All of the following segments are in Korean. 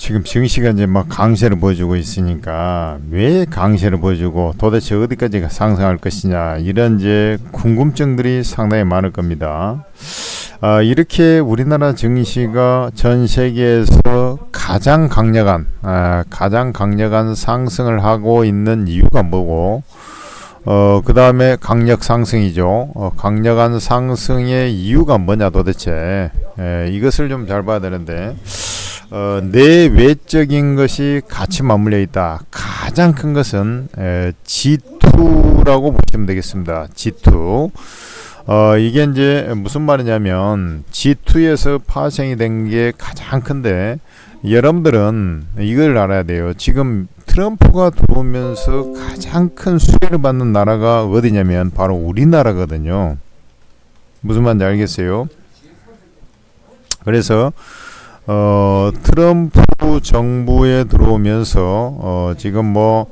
지금 증시가 이제 막 강세를 보여주고 있으니까 왜 강세를 보여주고 도대체 어디까지 상승할 것이냐 이런 이제 궁금증들이 상당히 많을 겁니다. 이렇게 우리나라 증시가 전 세계에서 가장 강력한 상승을 하고 있는 이유가 뭐고 그 다음에 강력 상승이죠. 강력한 상승의 이유가 뭐냐 도대체 이것을 좀 잘 봐야 되는데 내외적인 것이 같이 맞물려 있다. 가장 큰 것은 G2라고 보시면 되겠습니다. G2. 이게 이제 무슨 말이냐면 G2에서 파생이 된 게 가장 큰데 여러분들은 이걸 알아야 돼요. 지금 트럼프가 들어오면서 가장 큰 수혜를 받는 나라가 어디냐면 바로 우리나라거든요. 무슨 말인지 알겠어요? 그래서 트럼프 정부에 들어오면서 지금 뭐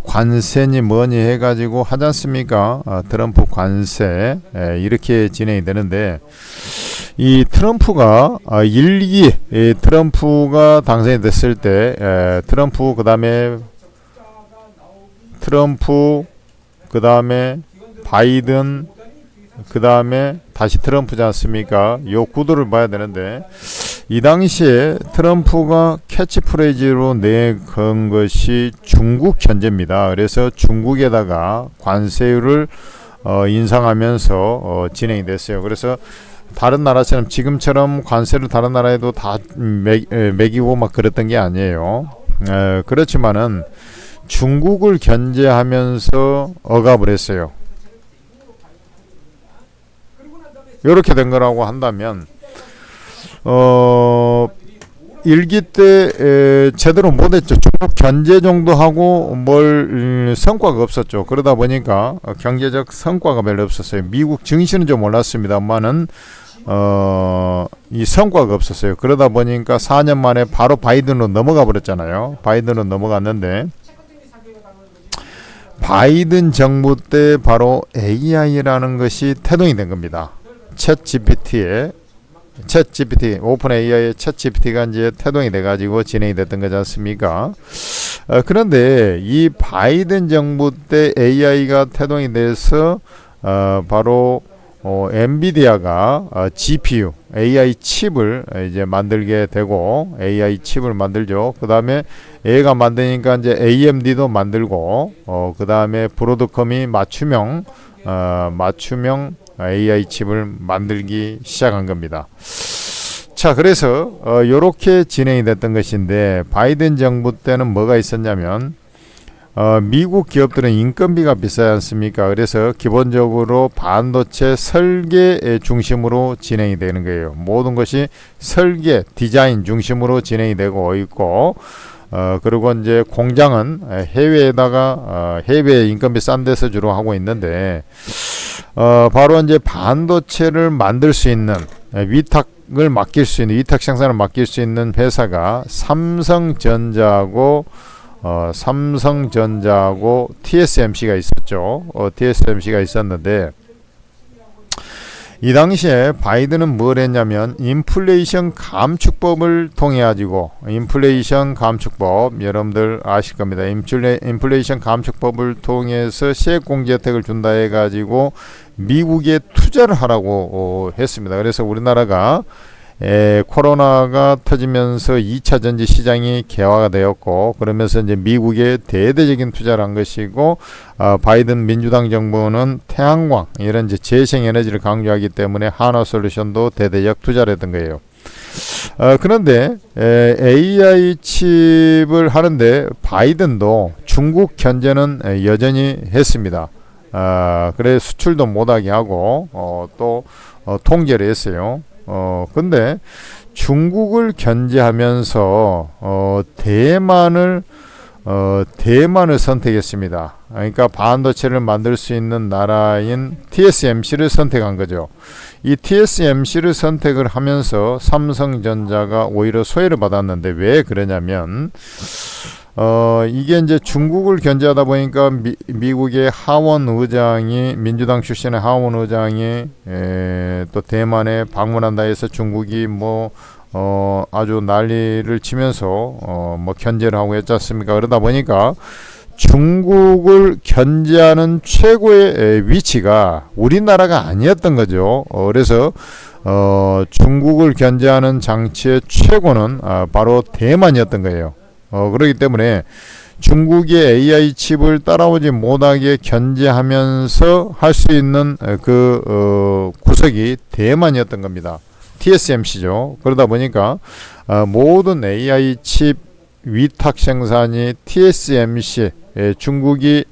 관세니 뭐니 해가지고 하지 않습니까? 트럼프 관세 이렇게 진행이 되는데 이 트럼프가 트럼프가 당선이 됐을 때 트럼프 그 다음에 바이든 그 다음에 다시 트럼프지 않습니까? 요 구도를 봐야 되는데 이 당시에 트럼프가 캐치프레이즈로 내건 것이 중국 견제입니다. 그래서 중국에다가 관세율을 인상하면서 진행이 됐어요. 그래서 다른 나라처럼 지금처럼 관세를 다른 나라에도 다 매기고 막 그랬던 게 아니에요. 그렇지만은 중국을 견제하면서 억압을 했어요. 이렇게 된 거라고 한다면 일기 때 제대로 못했죠. 중국 견제 정도 하고 뭘 성과가 없었죠. 그러다 보니까 경제적 성과가 별로 없었어요. 미국 증시는 좀 올랐습니다만은 이 성과가 없었어요. 그러다 보니까 4년 만에 바로 바이든으로 넘어가 버렸잖아요. 바이든으로 넘어갔는데 바이든 정부 때 바로 AI라는 것이 태동이 된 겁니다. 챗GPT 오픈 AI의 챗GPT가 이제 태동이 돼가지고 진행이 됐던 거지 않습니까? 그런데 이 바이든 정부 때 AI가 태동이 돼서 바로 엔비디아가 GPU AI 칩을 이제 만들게 되고 AI 칩을 만들죠. 그 다음에 얘가 만드니까 이제 AMD도 만들고 그 다음에 브로드컴이 맞춤형 AI 칩을 만들기 시작한 겁니다. 자, 그래서 요렇게 진행이 됐던 것인데 바이든 정부 때는 뭐가 있었냐면 미국 기업들은 인건비가 비싸지 않습니까? 그래서 기본적으로 반도체 설계 중심으로 진행이 되는 거예요. 모든 것이 설계, 디자인 중심으로 진행이 되고 있고 그리고 이제 공장은 해외에다가 해외 인건비 싼 데서 주로 하고 있는데 바로 이제 반도체를 만들 수 있는 위탁 생산을 맡길 수 있는 회사가 삼성전자하고 TSMC가 있었죠. TSMC가 있었는데 이 당시에 바이든은 뭘 했냐면 인플레이션 감축법을 통해 가지고 인플레이션 감축법 여러분들 아실 겁니다. 인플레이션 감축법을 통해서 세액 공제 혜택을 준다 해 가지고 미국에 투자를 하라고 했습니다. 그래서 우리나라가 코로나가 터지면서 2차 전지 시장이 개화가 되었고 그러면서 이제 미국에 대대적인 투자를 한 것이고 바이든 민주당 정부는 태양광 이런 이제 재생에너지를 강조하기 때문에 한화솔루션도 대대적 투자를 했던 거예요. 그런데 AI 칩을 하는데 바이든도 중국 견제는 여전히 했습니다. 그래서 수출도 못하게 하고 또 통제를 했어요. 근데 중국을 견제하면서 대만을 선택했습니다. 그러니까 반도체를 만들 수 있는 나라인 TSMC를 선택한 거죠. 이 TSMC를 선택을 하면서 삼성전자가 오히려 소외를 받았는데 왜 그러냐면 이게 이제 중국을 견제하다 보니까 미국의 하원 의장이 민주당 출신의 하원 의장이 또 대만에 방문한다 해서 중국이 뭐 아주 난리를 치면서 뭐 견제를 하고 했지 않습니까? 그러다 보니까 중국을 견제하는 최고의 위치가 우리나라가 아니었던 거죠. 그래서 중국을 견제하는 장치의 최고는 바로 대만이었던 거예요. 그렇기 때문에 중국의 AI 칩을 따라오지 못하게 견제하면서 할 수 있는 그 구석이 대만이었던 겁니다. TSMC죠. 그러다 보니까 모든 AI 칩 위탁 생산이 TSMC, 중국이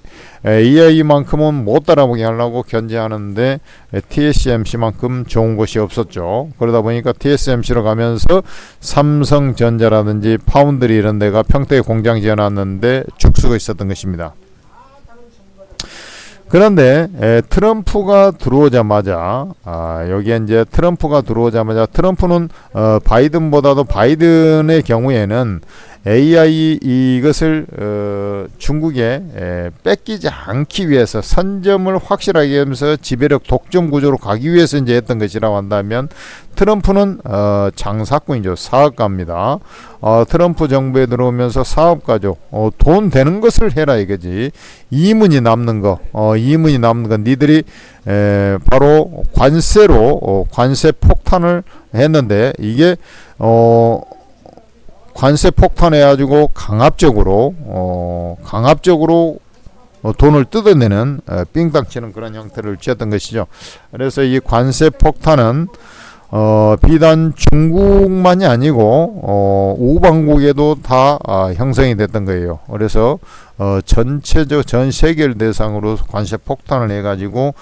AI만큼은 못 따라오게 하려고 견제하는데 TSMC만큼 좋은 곳이 없었죠. 그러다 보니까 TSMC로 가면서 삼성전자라든지 파운드리 이런 데가 평택에 공장 지어놨는데 죽수가 있었던 것입니다. 그런데 트럼프가 들어오자마자 여기에 이제 트럼프가 들어오자마자 트럼프는 바이든보다도 바이든의 경우에는 AI 이것을 중국에 뺏기지 않기 위해서 선점을 확실하게 하면서 지배력 독점 구조로 가기 위해서 이제 했던 것이라고 한다면 트럼프는 장사꾼이죠. 사업가입니다. 트럼프 정부에 들어오면서 사업가죠. 돈 되는 것을 해라 이거지. 이문이 남는 거, 니들이 바로 관세로 관세 폭탄을 했는데 이게 관세 폭탄해가지고 강압적으로 돈을 뜯어내는 삥땅 치는 그런 형태를 취했던 것이죠. 그래서 이 관세 폭탄은 비단 중국만이 아니고 우방국에도 다 형성이 됐던 거예요. 그래서 전체적 전 세계를 대상으로 관세 폭탄을 해가지고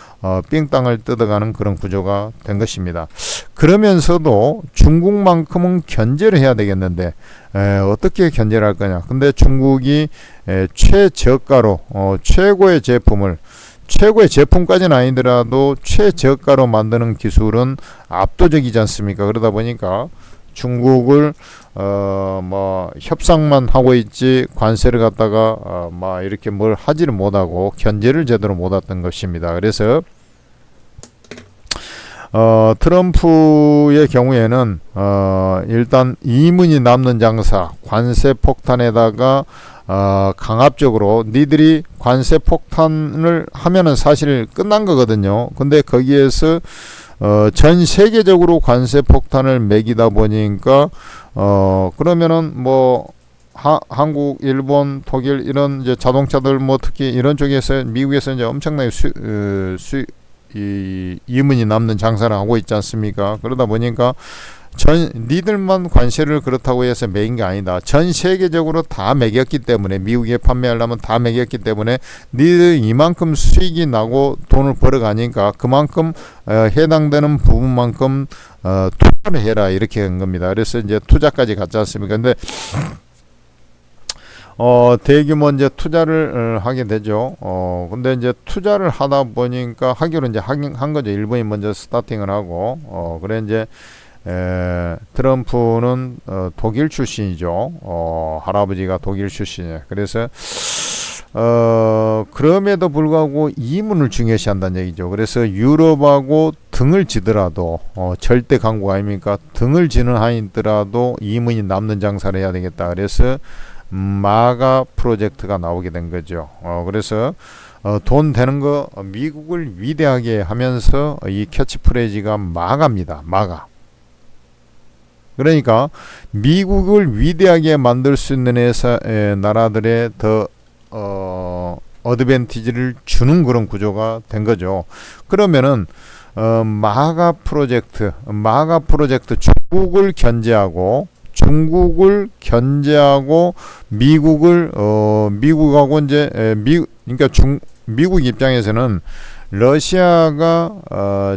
삥땅을 뜯어가는 그런 구조가 된 것입니다. 그러면서도 중국만큼은 견제를 해야 되겠는데 어떻게 견제를 할 거냐. 근데 중국이 최저가로 최고의 제품까지는 아니더라도 최저가로 만드는 기술은 압도적이지 않습니까? 그러다 보니까 중국을 뭐 협상만 하고 있지 관세를 갖다가 막 이렇게 뭘 하지를 못하고 견제를 제대로 못했던 것입니다. 그래서 트럼프의 경우에는 일단 이문이 남는 장사 관세 폭탄에다가 강압적으로 니들이 관세 폭탄을 하면은 사실 끝난 거거든요. 근데 거기에서 전 세계적으로 관세 폭탄을 매기다 보니까 그러면은 뭐 한국, 일본, 독일 이런 이제 자동차들 뭐 특히 이런 쪽에서 미국에서 이제 엄청나게 이문이 남는 장사를 하고 있지 않습니까? 그러다 보니까 니들만 관세를 그렇다고 해서 매긴 게 아니다. 전 세계적으로 다 매겼기 때문에 미국에 판매하려면 다 매겼기 때문에 니들 이만큼 수익이 나고 돈을 벌어가니까 그만큼 해당되는 부분만큼 투자를 해라 이렇게 한 겁니다. 그래서 이제 투자까지 갔지 않습니까? 근데 대규모 이제 투자를 하게 되죠. 근데 이제 투자를 하다 보니까 하기로 이제 한 거죠. 일본이 먼저 스타팅을 하고, 그래 이제 트럼프는 독일 출신이죠. 할아버지가 독일 출신이에요. 그래서 그럼에도 불구하고 이문을 중요시한다는 얘기죠. 그래서 유럽하고 등을 지더라도 절대 강국 아닙니까? 등을 지는 한이더라도 이문이 남는 장사를 해야 되겠다. 그래서 마가 프로젝트가 나오게 된 거죠. 그래서 돈 되는 거 미국을 위대하게 하면서 이 캐치프레이즈가 마가입니다. 마가. 그러니까 미국을 위대하게 만들 수 있는 나라들의 더 어드밴티지를 주는 그런 구조가 된 거죠. 그러면은 마가 프로젝트 중국을 견제하고 미국하고 이제 그러니까 미국 입장에서는 러시아가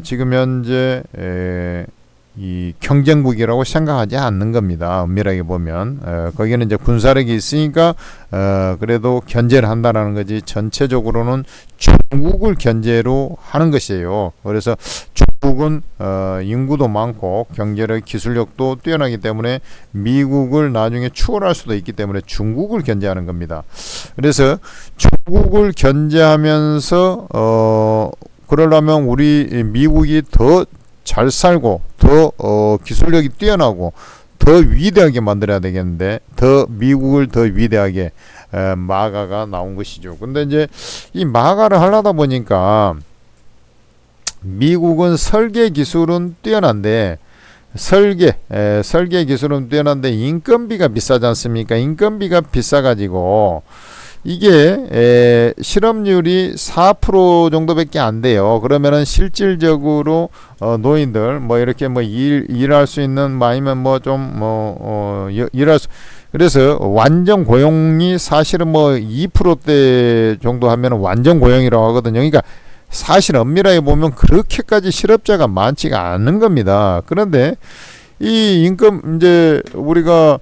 지금 현재 이 경쟁국이라고 생각하지 않는 겁니다. 엄밀하게 보면 거기는 이제 군사력이 있으니까 그래도 견제를 한다라는 거지 전체적으로는 중국을 견제로 하는 것이에요. 그래서 중국은 인구도 많고 경제력 기술력도 뛰어나기 때문에 미국을 나중에 추월할 수도 있기 때문에 중국을 견제하는 겁니다. 그래서 중국을 견제하면서 그러려면 우리 미국이 더 잘 살고 더 기술력이 뛰어나고 더 위대하게 만들어야 되겠는데, 더 미국을 더 위대하게 마가가 나온 것이죠. 근데 이제 이 마가를 하려다 보니까 미국은 설계 기술은 뛰어난데, 설계 기술은 뛰어난데 인건비가 비싸지 않습니까? 인건비가 비싸가지고 이게 실업률이 4% 정도밖에 안 돼요. 그러면은 실질적으로 노인들 뭐 이렇게 뭐 일할 수 있는 뭐 아니면 뭐 좀 일할 수, 그래서 완전 고용이 사실은 뭐 2%대 정도 하면 완전 고용이라고 하거든요. 그러니까 사실 엄밀하게 보면 그렇게까지 실업자가 많지가 않은 겁니다. 그런데 이 임금, 이제 우리가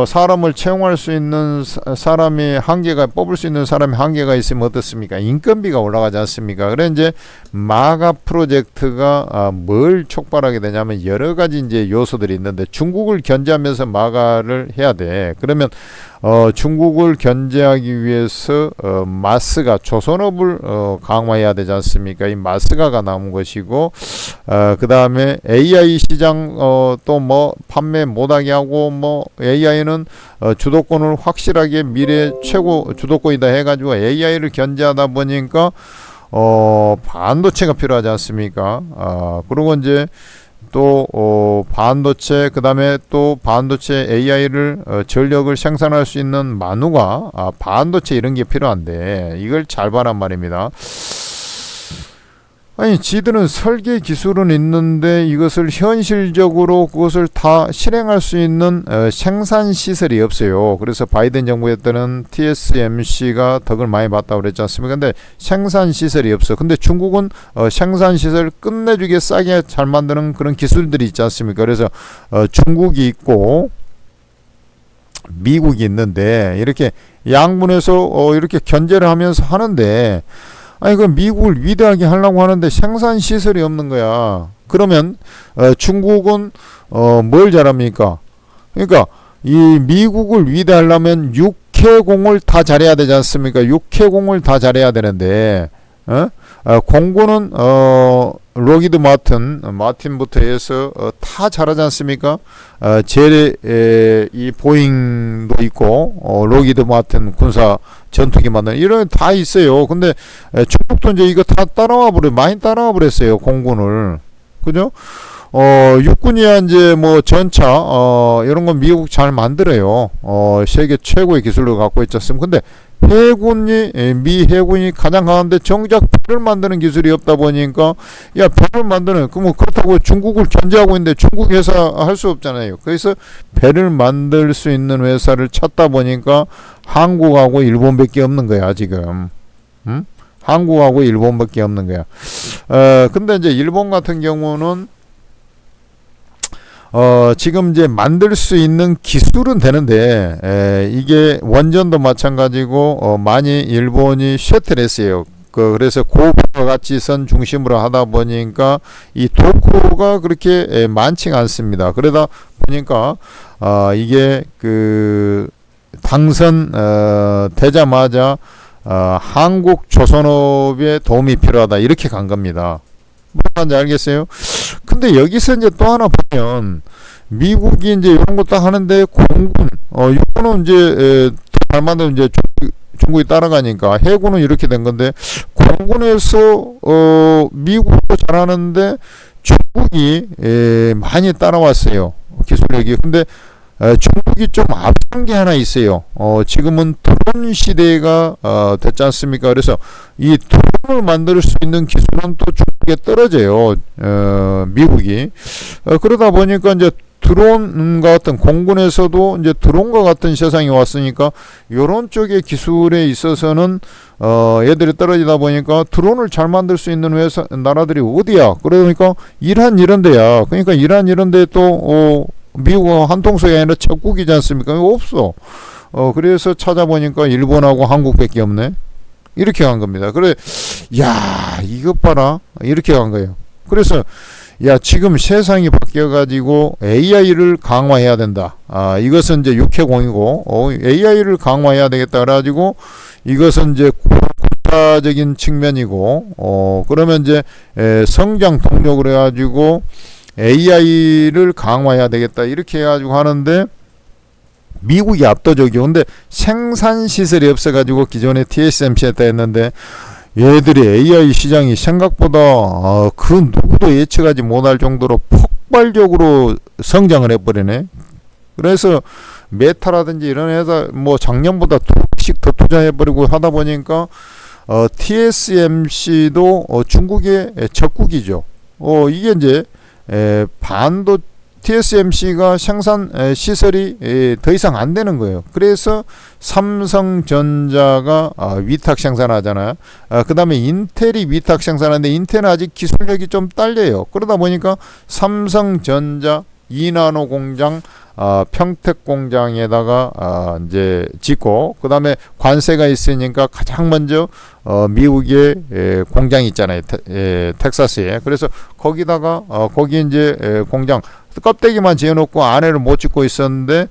사람을 채용할 수 있는 사람이 한계가, 뽑을 수 있는 사람이 한계가 있으면 어떻습니까? 인건비가 올라가지 않습니까? 그래 이제 마가 프로젝트가 뭘 촉발하게 되냐면 여러 가지 이제 요소들이 있는데, 중국을 견제하면서 마가를 해야 돼. 그러면 중국을 견제하기 위해서 마스가, 조선업을 강화해야 되지 않습니까? 이 마스가가 나온 것이고, 그 다음에 AI 시장 또 뭐 판매 못하게 하고, 뭐 AI는 주도권을 확실하게 미래 최고 주도권이다 해가지고 AI를 견제하다 보니까 반도체가 필요하지 않습니까? 그리고 이제 또 반도체, 그 다음에 또 반도체 AI를 전력을 생산할 수 있는 만우가, 반도체 이런 게 필요한데 이걸 잘 봐란 말입니다. 아니, 지들은 설계 기술은 있는데 이것을 현실적으로 그것을 다 실행할 수 있는 생산 시설이 없어요. 그래서 바이든 정부에 때는 TSMC가 덕을 많이 봤다고 그랬지 않습니까? 근데 생산 시설이 없어. 근데 중국은 생산 시설 끝내주게 싸게 잘 만드는 그런 기술들이 있지 않습니까? 그래서 중국이 있고 미국이 있는데 이렇게 양분해서 이렇게 견제를 하면서 하는데, 아니 그 미국을 위대하게 하려고 하는데 생산 시설이 없는 거야. 그러면 중국은 뭘 잘합니까? 그러니까 이 미국을 위대하려면 육해공을 다 잘해야 되지 않습니까? 육해공을 다 잘해야 되는데 공군은 로기드 마틴부터 해서 다 잘하지 않습니까? 이 보잉도 있고 로기드 마틴 군사 전투기 만드는 이런 다 있어요. 근데 중국도 이제 이거 다 많이 따라와 버렸어요, 공군을. 그죠? 육군이야 이제 뭐 전차 이런 건 미국 잘 만들어요. 세계 최고의 기술을 갖고 있지 않습니까? 근데 미 해군이 가장 강한데 정작 배를 만드는 기술이 없다 보니까, 야, 배를 만드는, 그럼 그렇다고 중국을 견제하고 있는데 중국 회사 할 수 없잖아요. 그래서 배를 만들 수 있는 회사를 찾다 보니까 한국하고 일본밖에 없는 거야, 지금. 한국하고 일본밖에 없는 거야. 근데 이제 일본 같은 경우는 지금 이제 만들 수 있는 기술은 되는데, 이게 원전도 마찬가지고, 많이 일본이 셔틀했어요. 그래서 고부가 가치선 중심으로 하다 보니까 이 도쿠가 그렇게 많지가 않습니다. 그러다 보니까, 이게 당선, 되자마자, 한국 조선업에 도움이 필요하다. 이렇게 간 겁니다. 뭔지 알겠어요? 근데 여기서 이제 또 하나 보면, 미국이 이제 이런 것도 하는데 공군, 육군은 이제 잘 만들면 이제 중국이 따라가니까 해군은 이렇게 된 건데, 공군에서 미국도 잘하는데 중국이 많이 따라왔어요, 기술력이. 근데 중국이 좀 앞선 게 하나 있어요. 지금은 드론 시대가 됐지 않습니까? 그래서 이 드론을 만들 수 있는 기술은 또 중국에 떨어져요. 미국이. 그러다 보니까 이제 드론과 같은, 공군에서도 이제 드론과 같은 세상이 왔으니까 요런 쪽의 기술에 있어서는 얘들이 떨어지다 보니까 드론을 잘 만들 수 있는 나라들이 어디야? 그러니까 이란 이런 데야. 그러니까 이란 이런 데 또 미국은 한통속이 아니라 적국이지 않습니까? 없어. 그래서 찾아보니까 일본하고 한국밖에 없네. 이렇게 간 겁니다. 그래, 야, 이것 봐라. 이렇게 간 거예요. 그래서, 야, 지금 세상이 바뀌어가지고 AI를 강화해야 된다. 이것은 이제 육해공이고, AI를 강화해야 되겠다. 그래가지고, 이것은 이제 국가적인 측면이고, 그러면 이제 성장 동력을 해가지고, AI를 강화해야 되겠다 이렇게 해가지고 하는데 미국이 압도적이고 근데 생산 시설이 없어가지고 기존에 TSMC에 했는데 얘들이 AI 시장이 생각보다 그 누구도 예측하지 못할 정도로 폭발적으로 성장을 해버리네. 그래서 메타라든지 이런 회사 뭐 작년보다 2배씩 더 투자해버리고 하다 보니까 TSMC도 중국의 적국이죠. 이게 이제 TSMC가 생산 시설이 더 이상 안 되는 거예요. 그래서 삼성전자가 위탁 생산하잖아요. 그 다음에 인텔이 위탁 생산하는데 인텔은 아직 기술력이 좀 딸려요. 그러다 보니까 삼성전자 2나노 공장 평택 공장에다가 이제 짓고 그 다음에 관세가 있으니까 가장 먼저 미국의 공장이 있잖아요. 텍사스에. 그래서 거기다가 거기 이제 공장 껍데기만 지어놓고 안에를 못 짓고 있었는데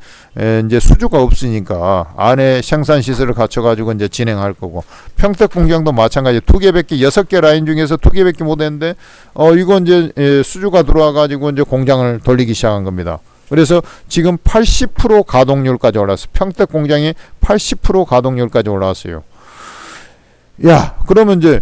이제 수주가 없으니까 안에 생산 시설을 갖춰가지고 이제 진행할 거고 평택 공장도 마찬가지 2개밖에 6개 라인 중에서 2개밖에 못 했는데 이거 이제 수주가 들어와가지고 이제 공장을 돌리기 시작한 겁니다. 그래서 지금 80% 가동률까지 올랐어요. 평택 공장이 80% 가동률까지 올라왔어요. 야, 그러면 이제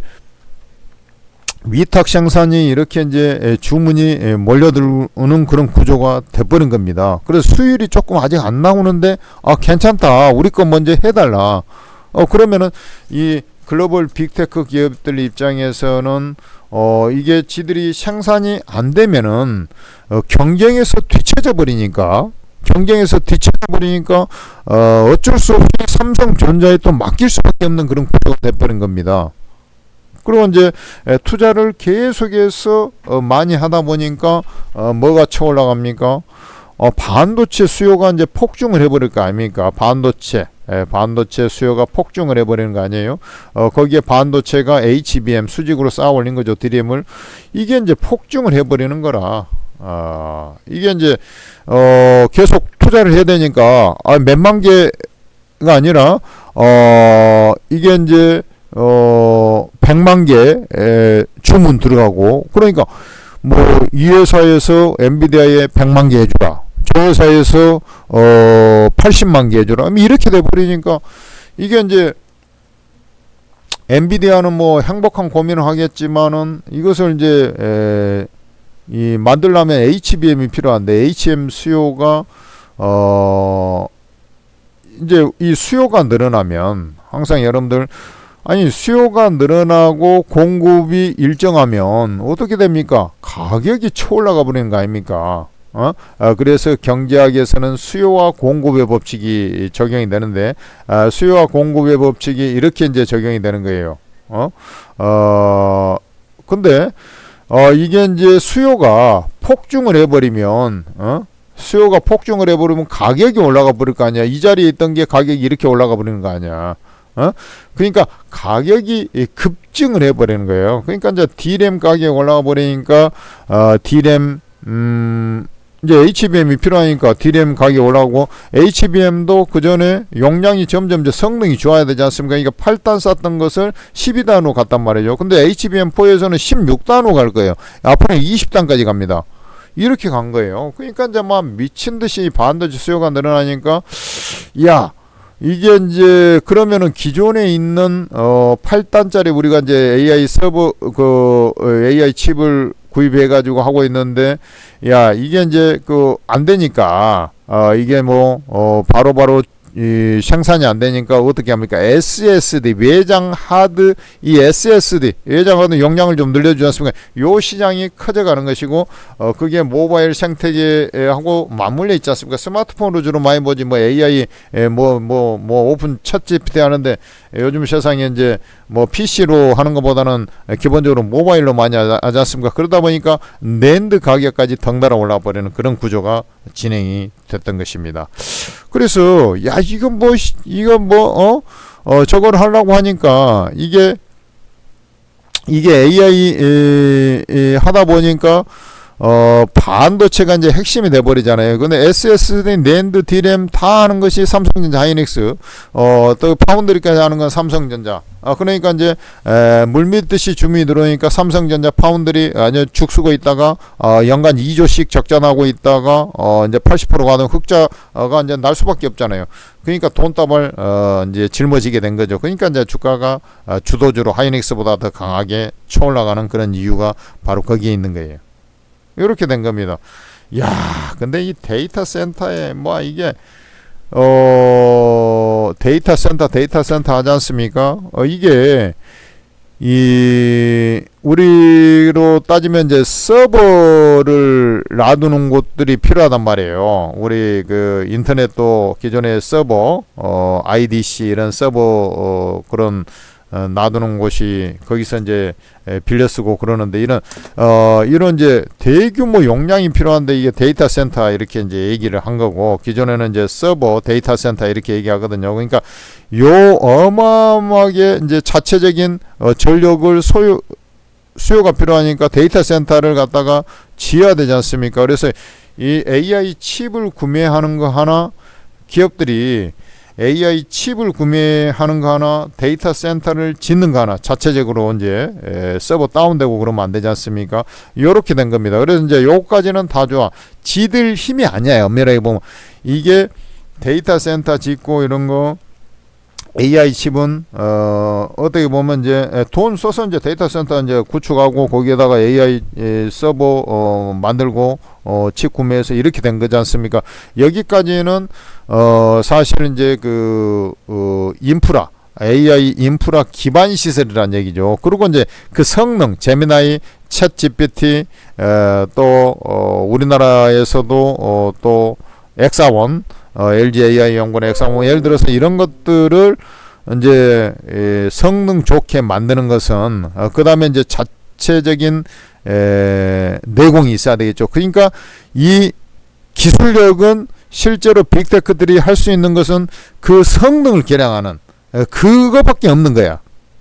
위탁 생산이 이렇게 이제 주문이 몰려드는 그런 구조가 돼버린 겁니다. 그래서 수율이 조금 아직 안 나오는데 괜찮다. 우리 거 먼저 해달라. 그러면은 이 글로벌 빅테크 기업들 입장에서는 이게 지들이 생산이 안 되면은 경쟁에서 뒤처져 버리니까 어쩔 수 없이 삼성전자에 또 맡길 수밖에 없는 그런 구조가 돼버린 겁니다. 그리고 이제 투자를 계속해서 많이 하다 보니까 뭐가 쳐올라갑니까? 반도체 수요가 이제 폭증을 해버릴 거 아닙니까? 반도체 수요가 폭증을 해버리는 거 아니에요? 거기에 반도체가 HBM 수직으로 쌓아 올린 거죠. DRAM을. 이게 이제 폭증을 해버리는 거라. 이게 이제 계속 투자를 해야 되니까 몇만 개가 아니라 이게 이제 100만 개 주문 들어가고 그러니까 뭐 이 회사에서 엔비디아에 100만 개 해주라. 저 회사에서 80만 개 해주라. 이렇게 돼버리니까 이게 이제 엔비디아는 뭐 행복한 고민을 하겠지만은 이것을 이제 이 만들려면 HBM이 필요한데 HBM 수요가 이제 이 수요가 늘어나면 항상 여러분들 수요가 늘어나고 공급이 일정하면 어떻게 됩니까? 가격이 쳐올라가 버리는 거 아닙니까? 그래서 경제학에서는 수요와 공급의 법칙이 적용이 되는데 수요와 공급의 법칙이 이렇게 이제 적용이 되는 거예요. 근데 이게 이제 수요가 폭증을 해버리면 가격이 올라가 버릴 거 아니야. 이 자리에 있던 게 가격이 이렇게 올라가 버리는 거 아니야. 그러니까 가격이 급증을 해버리는 거예요. 그러니까 이제 D램 가격이 올라가 버리니까 D램 이제 HBM이 필요하니까 D램 가격이 올라가고 HBM도 그 전에 용량이 점점 이제 성능이 좋아야 되지 않습니까? 그러니까 8단 쌌던 것을 12단으로 갔단 말이죠. 근데 HBM4에서는 16단으로 갈 거예요. 앞으로 20단까지 갑니다. 이렇게 간 거예요. 그러니까 이제 막 미친 듯이 반도체 수요가 늘어나니까 이게 이제 그러면은 기존에 있는 8단짜리 우리가 이제 AI 서버 AI 칩을 구입해 가지고 하고 있는데 이게 이제 안 되니까 이게 뭐 바로바로 이 생산이 안 되니까 어떻게 합니까? SSD 외장 하드 이 SSD 외장 하드 용량을 좀 늘려주지 않습니까? 요 시장이 커져가는 것이고 그게 모바일 생태계하고 맞물려 있지 않습니까? 스마트폰으로 주로 많이 보지 뭐 AI 뭐 오픈 챗 GPT 하는데 요즘 세상에 이제 뭐 PC로 하는 것보다는 기본적으로 모바일로 많이 하지 않습니까? 그러다 보니까 낸드 가격까지 덩달아 올라 버리는 그런 구조가 진행이 됐던 것입니다. 그래서 저걸 하려고 하니까 이게 AI 하다 보니까 반도체가 이제 핵심이 돼버리잖아요. 근데 SSD, 낸드, D램 다 하는 것이 삼성전자, 하이닉스, 또 파운드리까지 하는 건 삼성전자. 그러니까 이제 물밀듯이 줌이 들어오니까 삼성전자 파운드리 아니 죽쓰고 있다가 연간 2조씩 적자나고 있다가 이제 80% 가는 흑자가 이제 날 수밖에 없잖아요. 그러니까 돈다발 이제 짊어지게 된 거죠. 그러니까 이제 주가가 주도주로 하이닉스보다 더 강하게 쳐올라가는 그런 이유가 바로 거기에 있는 거예요. 이렇게 된 겁니다. 야, 근데 이 데이터 센터에 뭐 이게 데이터 센터 하지 않습니까? 이게 이 우리로 따지면 이제 서버를 놔두는 곳들이 필요하단 말이에요. 우리 그 인터넷도 기존의 서버 IDC 이런 서버 그런 놔두는 곳이 거기서 이제 빌려 쓰고 그러는데 이런 이제 대규모 용량이 필요한데 이게 데이터 센터 이렇게 이제 얘기를 한 거고 기존에는 이제 서버 데이터 센터 이렇게 얘기하거든요. 그러니까 요 어마어마하게 이제 자체적인 전력을 수요가 필요하니까 데이터 센터를 갖다가 지어야 되지 않습니까? 그래서 이 AI 칩을 구매하는 거 하나 기업들이 AI 칩을 구매하는 거 하나, 데이터 센터를 짓는 거 하나, 자체적으로 이제 서버 다운되고 그러면 안 되지 않습니까? 요렇게 된 겁니다. 그래서 이제 요까지는 다 좋아. 지들 힘이 아니야. 엄밀하게 보면. 이게 데이터 센터 짓고 이런 거, AI 칩은 어떻게 보면 이제 돈 써서 이제 데이터 센터 이제 구축하고 거기에다가 AI 서버 만들고 칩 구매해서 이렇게 된 거지 않습니까? 여기까지는 사실 이제 그 인프라 AI 인프라 기반 시설이란 얘기죠. 그리고 이제 그 성능 제미나이, 챗 GPT 또 우리나라에서도 또 엑사원 LG AI 연구원 엑사원 예를 들어서 이런 것들을 이제 성능 좋게 만드는 것은 그 다음에 이제 자체적인 내공이 있어야 되겠죠. 그러니까 이 기술력은 실제로 빅테크들이 할 수 있는 것은 그 성능을 개량하는 그거밖에 없는 거야.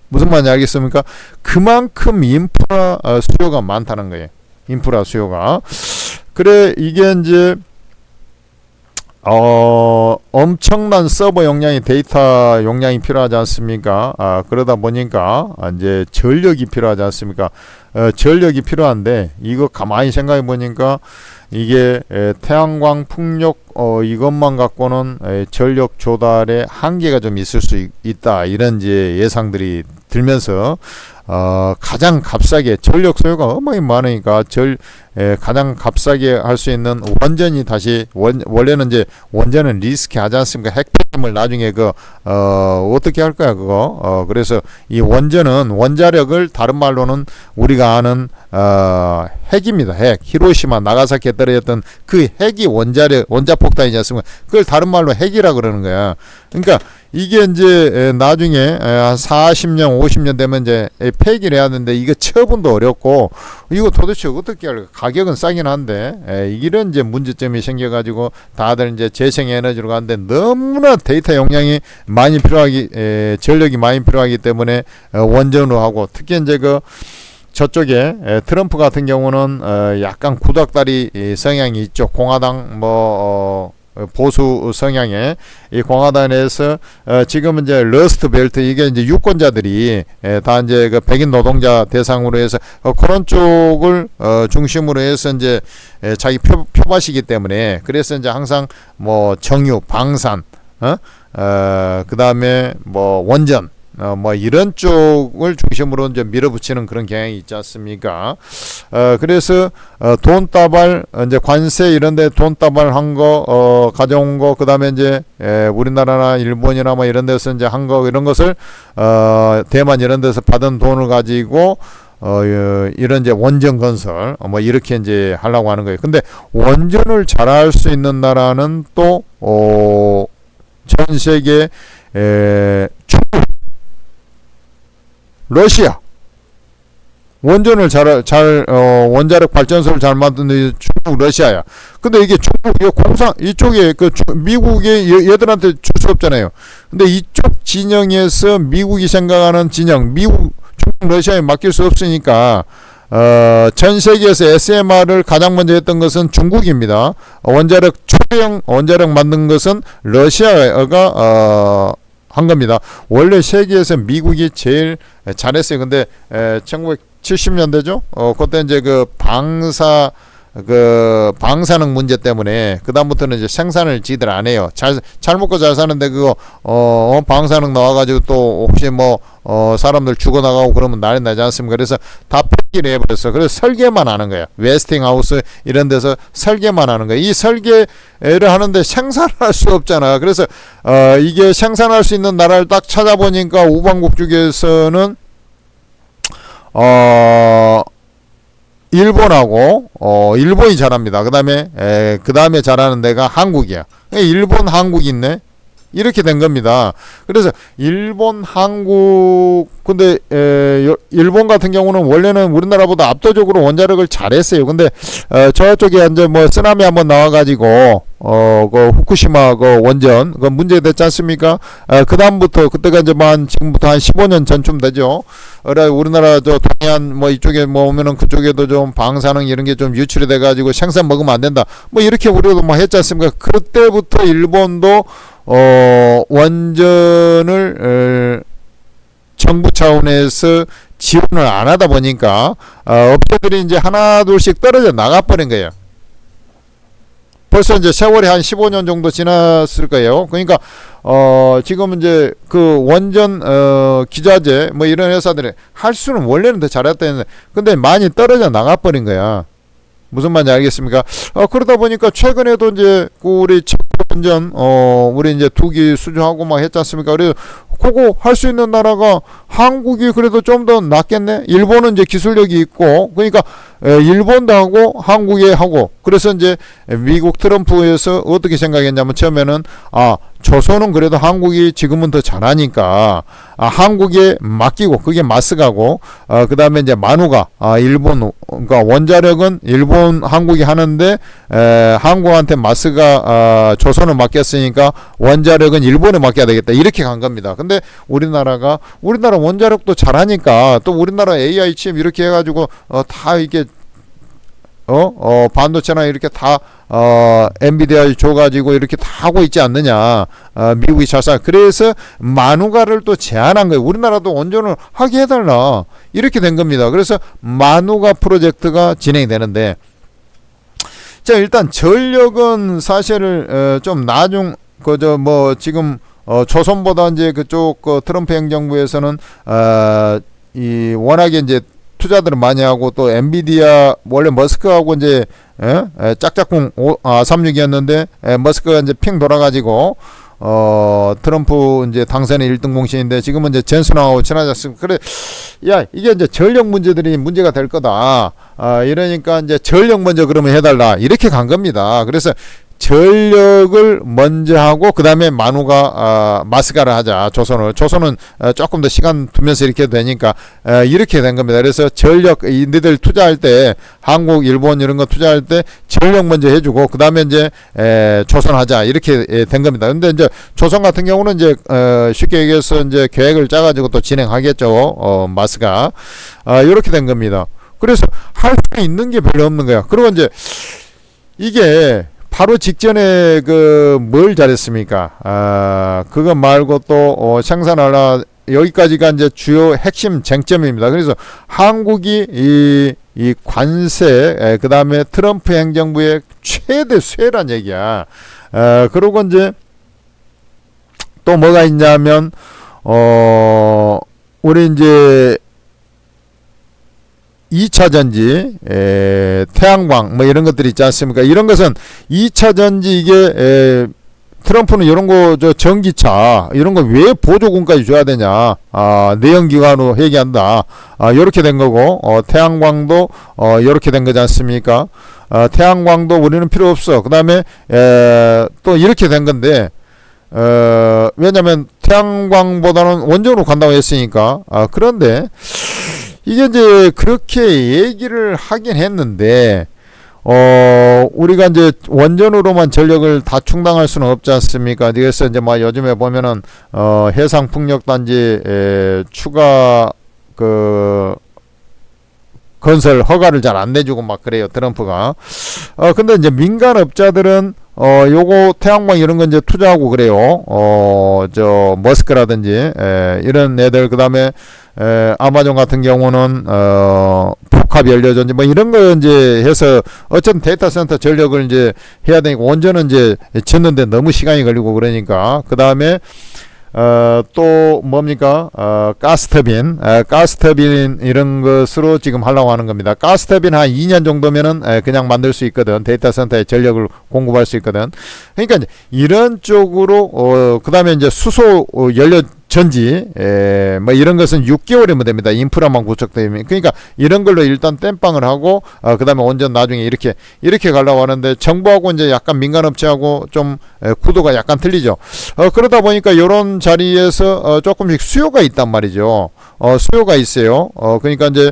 무슨 말인지 알겠습니까? 그만큼 인프라 수요가 많다는 거예요. 인프라 수요가. 그래 이게 이제 엄청난 서버 용량이 데이터 용량이 필요하지 않습니까? 그러다 보니까 이제 전력이 필요하지 않습니까? 전력이 필요한데 이거 가만히 생각해 보니까 이게 태양광 풍력 이것만 갖고는 전력 조달에 한계가 좀 있을 수 있다 이런 이제 예상들이 들면서 가장 값싸게 전력 소요가 어마어마히 많으니까 가장 값싸게 할 수 있는 원전이 다시 원래는 이제 원전은 리스키 하지 않습니까? 핵폐기물 나중에 어떻게 할 거야 그거. 그래서 이 원전은 원자력을 다른 말로는 우리가 아는 핵입니다. 핵. 히로시마 나가사키에 떨어졌던 그 핵이 원자폭탄이지 않습니까? 그걸 다른 말로 핵이라 그러는 거야. 그러니까 이게 이제 나중에 한 40년 50년 되면 이제 폐기를 해야 하는데 이거 처분도 어렵고 이거 도대체 어떻게 할까? 가격은 싸긴 한데 이런 이제 문제점이 생겨가지고 다들 이제 재생에너지로 가는데 너무나 데이터 용량이 많이 필요하기 전력이 많이 필요하기 때문에 원전으로 하고 특히 이제 저쪽에 트럼프 같은 경우는 약간 구닥다리 성향이 있죠. 공화당 보수 성향의 이 공화당에서 지금 이제 러스트 벨트 이게 이제 유권자들이 다 이제 그 백인 노동자 대상으로 해서 그런 쪽을 중심으로 해서 이제 자기 표밭이기 때문에 그래서 이제 항상 정유, 방산, 그 다음에 원전 이런 쪽을 중심으로 이제 밀어붙이는 그런 경향이 있지 않습니까? 그래서 돈다발 이제 관세 이런데 돈다발 한 거 가져온 거 그다음에 이제 우리나라나 일본이나 이런 데서 이제 한 거 이런 것을 대만 이런 데서 받은 돈을 가지고 이런 이제 원전 건설 이렇게 이제 하려고 하는 거예요. 근데 원전을 잘할 수 있는 나라는 또 전 세계 러시아 원전을 원자력 발전소를 잘 만드는 중국 러시아야. 근데 이게 중국 이쪽에 미국이 얘들한테 줄 수 없잖아요. 근데 이쪽 진영에서 미국이 생각하는 진영 중국 러시아에 맡길 수 없으니까 전 세계에서 SMR을 가장 먼저 했던 것은 중국입니다. 원자력 초대형 원자력 만든 것은 러시아가 한 겁니다. 원래 세계에서 미국이 제일 잘했어요. 근데 1970년대죠. 그때 이제 그 방사능 문제 때문에 그다음부터는 이제 생산을 지들 안 해요. 잘 먹고 잘 사는데 그거 방사능 나와가지고 또 혹시 뭐 사람들 죽어나가고 그러면 난리 나지 않습니까? 그래서 다 폐기를 해버렸어. 그래서 설계만 하는 거야. 웨스팅하우스 이런 데서 설계만 하는 거야. 이 설계를 하는데 생산할 수 없잖아. 그래서 이게 생산할 수 있는 나라를 딱 찾아보니까 우방국 중에서는 일본하고 일본이 잘합니다. 그 다음에 잘하는 데가 한국이야. 일본, 한국 있네. 이렇게 된 겁니다. 그래서 일본, 한국 근데 일본 같은 경우는 원래는 우리나라보다 압도적으로 원자력을 잘했어요. 근데 저쪽에 이제 뭐 쓰나미 한번 나와가지고 그 후쿠시마 그 원전 그 문제 됐지 않습니까? 그 다음부터 그때가 이제 지금부터 한 15년 전쯤 되죠. 우리나라 저 동해안 뭐 이쪽에 뭐 오면은 그쪽에도 좀 방사능 이런 게 좀 유출이 돼가지고 생선 먹으면 안 된다. 뭐 이렇게 우리도 뭐 했지 않습니까? 그때부터 일본도 원전을 정부 차원에서 지원을 안 하다 보니까 업체들이 이제 하나 둘씩 떨어져 나가버린 거예요. 벌써 이제 세월이 한 15년 정도 지났을 거예요. 그러니까 지금 이제 그 원전 기자재 뭐 이런 회사들이 할 수는 원래는 더 잘했다 했는데 근데 많이 떨어져 나가버린 거야. 무슨 말인지 알겠습니까? 그러다 보니까 최근에도 이제 우리 원전 우리 이제 2기 수주하고 막 했지 않습니까? 그래서 그거 할 수 있는 나라가 한국이 그래도 좀 더 낫겠네. 일본은 이제 기술력이 있고 그러니까 일본도 하고 한국에 하고 그래서 이제 미국 트럼프에서 어떻게 생각했냐면 처음에는 조선은 그래도 한국이 지금은 더 잘하니까 한국에 맡기고 그게 마스가고 그 다음에 이제 만우가 일본 그러니까 원자력은 일본 한국이 하는데 한국한테 마스가 조선을 맡겼으니까 원자력은 일본에 맡겨야 되겠다 이렇게 간 겁니다. 근데 우리나라 원자력도 잘하니까 또 우리나라 AI 칩 이렇게 해가지고 다 이게 반도체나 이렇게 다 엔비디아 줘가지고 이렇게 다 하고 있지 않느냐. 미국이 잘사. 그래서 마누가를 또 제안한 거예요. 우리나라도 원전을 하게 해달라. 이렇게 된 겁니다. 그래서 마누가 프로젝트가 진행이 되는데, 자 일단 전력은 사실 좀 나중 지금 조선보다 이제 그쪽 트럼프 행정부에서는 이 워낙에 이제 투자들을 많이 하고 또 엔비디아 원래 머스크하고 이제 짝짝꿍 36이었는데 머스크가 이제 핑 돌아가지고 트럼프 이제 당선의 1등 공신인데 지금은 이제 젠슨하고 친하졌습니다. 그래, 야 이게 이제 전력 문제들이 문제가 될 거다. 이러니까 이제 전력 먼저 그러면 해달라 이렇게 간 겁니다. 그래서 전력을 먼저 하고 그 다음에 만우가 마스가를 하자. 조선은 조금 더 시간 두면서 이렇게 되니까 이렇게 된 겁니다. 그래서 전력 너희들 투자할 때 한국, 일본 이런 거 투자할 때 전력 먼저 해주고 그 다음에 이제 조선 하자 이렇게 된 겁니다. 근데 이제 조선 같은 경우는 이제 쉽게 얘기해서 이제 계획을 짜가지고 또 진행하겠죠. 마스가 이렇게 된 겁니다. 그래서 할 수 있는 게 별로 없는 거야. 그리고 이제 이게 바로 직전에 뭘 잘했습니까? 그거 말고 또 생산하라 여기까지가 이제 주요 핵심 쟁점입니다. 그래서 한국이 이 관세 그 다음에 트럼프 행정부의 최대 수혜란 얘기야. 그러고 이제 또 뭐가 있냐면 우리 이제 2차 전지, 태양광 뭐 이런 것들이 있지 않습니까? 이런 것은 2차 전지 이게 트럼프는 이런 거 전기차 이런 거 왜 보조금까지 줘야 되냐? 내연기관으로 회계한다. 이렇게 된 거고 태양광도 이렇게 된 거지 않습니까? 태양광도 우리는 필요 없어. 그다음에 또 이렇게 된 건데 왜냐면 태양광보다는 원전으로 간다고 했으니까. 그런데 이게 이제 그렇게 얘기를 하긴 했는데 우리가 이제 원전으로만 전력을 다 충당할 수는 없지 않습니까? 그래서 이제 막 요즘에 보면은 해상 풍력 단지 추가 그 건설 허가를 잘 안 내주고 막 그래요, 트럼프가. 근데 이제 민간업자들은 요거 태양광 이런 거 이제 투자하고 그래요. 저 머스크라든지 이런 애들, 그다음에 아마존 같은 경우는 복합 연료전지 뭐 이런 거 이제 해서 어쨌든 데이터 센터 전력을 이제 해야 되니까 원전은 이제 짓는데 너무 시간이 걸리고 그러니까, 그다음에 또 뭡니까? 가스터빈 이런 것으로 지금 하려고 하는 겁니다. 가스터빈 한 2년 정도면은 그냥 만들 수 있거든. 데이터 센터에 전력을 공급할 수 있거든. 그러니까 이제 이런 쪽으로 그다음에 이제 수소 연료 전지 뭐 이런 것은 6개월이면 됩니다. 인프라만 구축되면. 그러니까 이런 걸로 일단 땜빵을 하고 그다음에 원전 나중에 이렇게 가려고 하는데, 정부하고 이제 약간 민간업체하고 좀 구도가 약간 틀리죠. 그러다 보니까 이런 자리에서 조금씩 수요가 있단 말이죠. 수요가 있어요. 그러니까 이제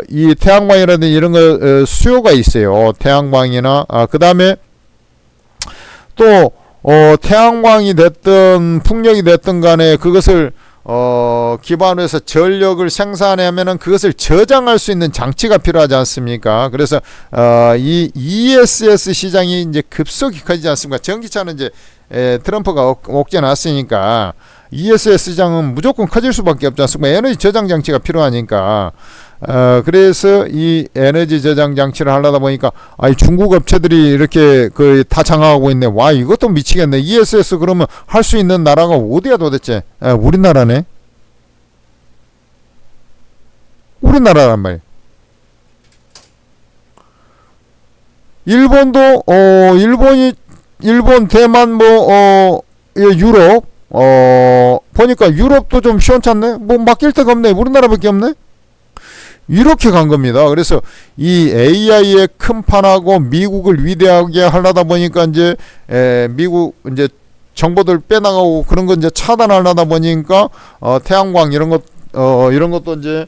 이 태양광이라든지 이런 거 수요가 있어요. 태양광이나 그다음에 또 태양광이 됐든 풍력이 됐든 간에 그것을 기반으로 해서 전력을 생산하면은 그것을 저장할 수 있는 장치가 필요하지 않습니까? 그래서 이 ESS 시장이 이제 급속히 커지지 않습니까? 전기차는 이제 트럼프가 옥죄 놨으니까 ESS 시장은 무조건 커질 수밖에 없지 않습니까? 에너지 저장 장치가 필요하니까. 그래서 이 에너지 저장 장치를 하려다 보니까 중국 업체들이 이렇게 타창하고 있네. 와, 이것도 미치겠네. ESS 그러면 할 수 있는 나라가 어디야 도대체? 우리나라네. 우리나라란 말이야. 일본도 일본, 대만 유럽 보니까 유럽도 좀 시원찮네. 뭐 맡길 데가 없네. 우리나라밖에 없네. 이렇게 간 겁니다. 그래서 이 AI의 큰 판하고 미국을 위대하게 하려다 보니까 이제 미국 이제 정보들 빼나가고 그런 거 이제 차단하려다 보니까 태양광 이런 것도 이제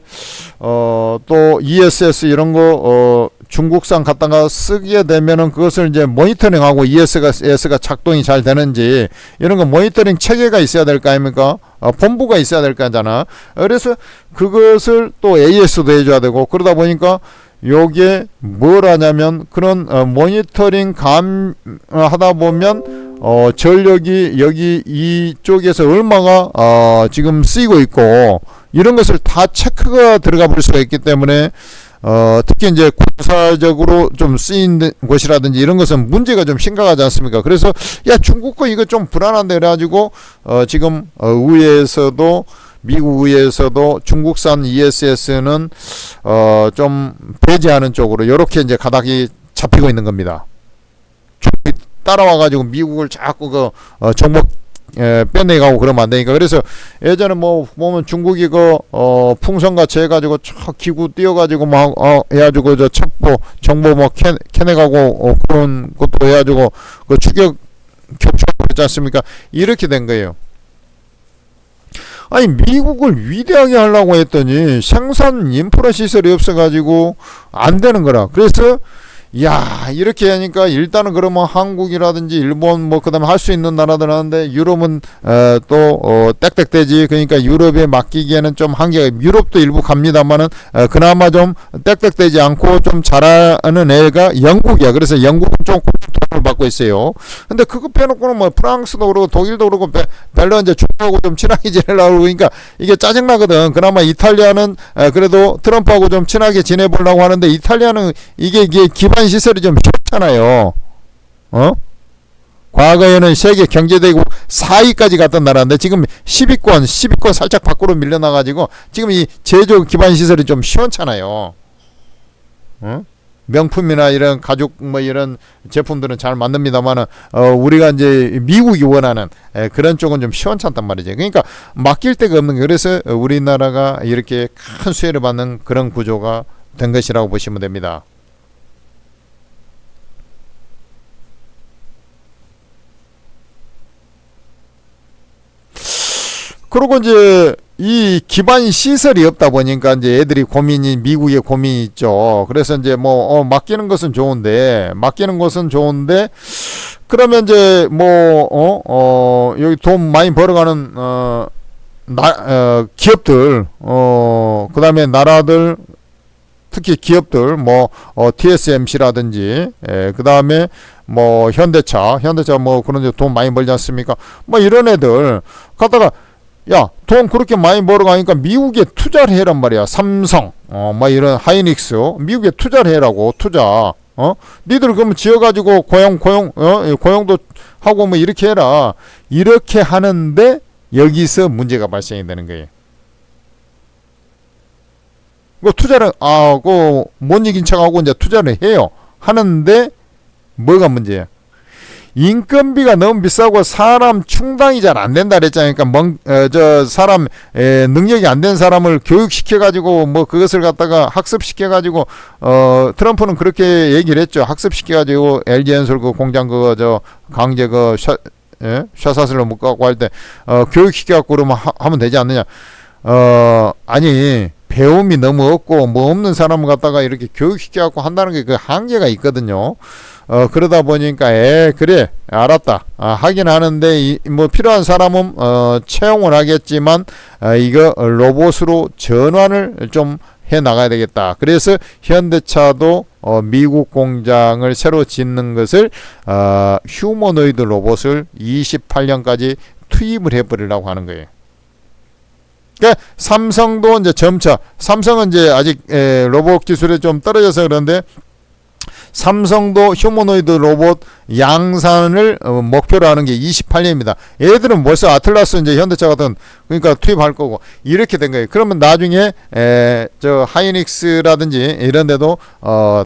또 ESS 이런 거 중국산 갖다가 쓰게 되면은 그것을 이제 모니터링하고 ESS가 작동이 잘 되는지 이런 거 모니터링 체계가 있어야 될 거 아닙니까? 본부가 있어야 될 거잖아. 그래서 그것을 또 AS도 해줘야 되고, 그러다 보니까 요게 뭘 하냐면 그런 모니터링 하다 보면 전력이 여기 이쪽에서 얼마가 지금 쓰이고 있고 이런 것을 다 체크가 들어가 볼 수가 있기 때문에 특히 이제 군사적으로 좀 쓰인 곳이라든지 이런 것은 문제가 좀 심각하지 않습니까? 그래서 중국 거 이거 좀 불안한데 그래가지고 지금 의회에서도 미국 의회에서도 중국산 ESS는 좀 배제하는 쪽으로 이렇게 이제 가닥이 잡히고 있는 겁니다. 따라와가지고 미국을 자꾸 종목 빼내가고 그러면 안 되니까. 그래서 예전에 뭐 보면 중국이 풍선같이 해가지고 기구 띄워가지고 막 해가지고 저 첩보 정보 뭐 캐내가고 그런 것도 해가지고 추격 격추하고 그랬지 않습니까? 이렇게 된 거예요. 아니 미국을 위대하게 하려고 했더니 생산 인프라 시설이 없어가지고 안 되는 거라. 그래서 이렇게 하니까 일단은 그러면 한국이라든지 일본 뭐 그다음에 할 수 있는 나라들 하는데 유럽은 또 땡땡대지. 그러니까 유럽에 맡기기에는 좀 한계가, 유럽도 일부 갑니다만은 그나마 좀 땡땡대지 않고 좀 잘하는 애가 영국이야. 그래서 영국은 좀 도움을 받고 있어요. 근데 그거 빼놓고는 뭐 프랑스도 그러고 독일도 그러고 별로 이제 중국하고 좀 친하게 지내려고 그러니까 이게 짜증나거든. 그나마 이탈리아는 그래도 트럼프하고 좀 친하게 지내보려고 하는데 이탈리아는 이게 기반 시설이 좀 좋잖아요. 과거에는 세계 경제대국 4위까지 갔던 나라인데 지금 10위권 살짝 밖으로 밀려나가지고 지금 이 제조 기반 시설이 좀 시원찮아요. 명품이나 이런 가죽 뭐 이런 제품들은 잘 만듭니다만은 우리가 이제 미국이 원하는 그런 쪽은 좀 시원찮단 말이죠. 그러니까 맡길 데가 없는 게, 그래서 우리나라가 이렇게 큰 수혜를 받는 그런 구조가 된 것이라고 보시면 됩니다. 그리고 이제 이 기반 시설이 없다 보니까 이제 애들이 미국의 고민이 있죠. 그래서 이제 뭐 맡기는 것은 좋은데 그러면 이제 뭐 여기 돈 많이 벌어가는 기업들 그다음에 나라들 특히 기업들 뭐 TSMC라든지 그 다음에 뭐 현대차 뭐 그런 데 돈 많이 벌지 않습니까? 뭐 이런 애들 갖다가 야, 돈 그렇게 많이 벌어가니까 미국에 투자를 해란 말이야. 삼성, 뭐 이런 하이닉스, 미국에 투자를 해라고, 투자. 니들 그러면 지어가지고 고용도 하고 뭐 이렇게 해라. 이렇게 하는데 여기서 문제가 발생이 되는 거예요. 그 투자를, 못 이긴 척하고 이제 투자를 해요. 하는데 뭐가 문제야? 인건비가 너무 비싸고 사람 충당이 잘 안 된다 그랬잖아요. 그러니까 사람 능력이 안 된 사람을 교육시켜 가지고 뭐 그것을 갖다가 학습시켜 가지고 트럼프는 그렇게 얘기를 했죠. 학습시켜 가지고 LG엔솔 그 공장 강제 샤사슬로 묶고 할 때 교육시켜 갖고 그러면 하면 되지 않느냐. 아니 배움이 너무 없고 뭐 없는 사람을 갖다가 이렇게 교육시켜 갖고 한다는 게 그 한계가 있거든요. 그러다 보니까 그래 알았다 하긴 하는데 뭐 필요한 사람은 채용을 하겠지만 이거 로봇으로 전환을 좀 해 나가야 되겠다. 그래서 현대차도 미국 공장을 새로 짓는 것을 휴머노이드 로봇을 28년까지 투입을 해버리려고 하는 거예요. 그러니까 삼성도 이제 점차 삼성은 이제 아직 로봇 기술에 좀 떨어져서 그런데 삼성도 휴머노이드 로봇 양산을 목표로 하는 게 28년입니다. 얘들은 벌써 아틀라스 이제 현대차 같은 그러니까 투입할 거고 이렇게 된 거예요. 그러면 나중에 하이닉스라든지 이런 데도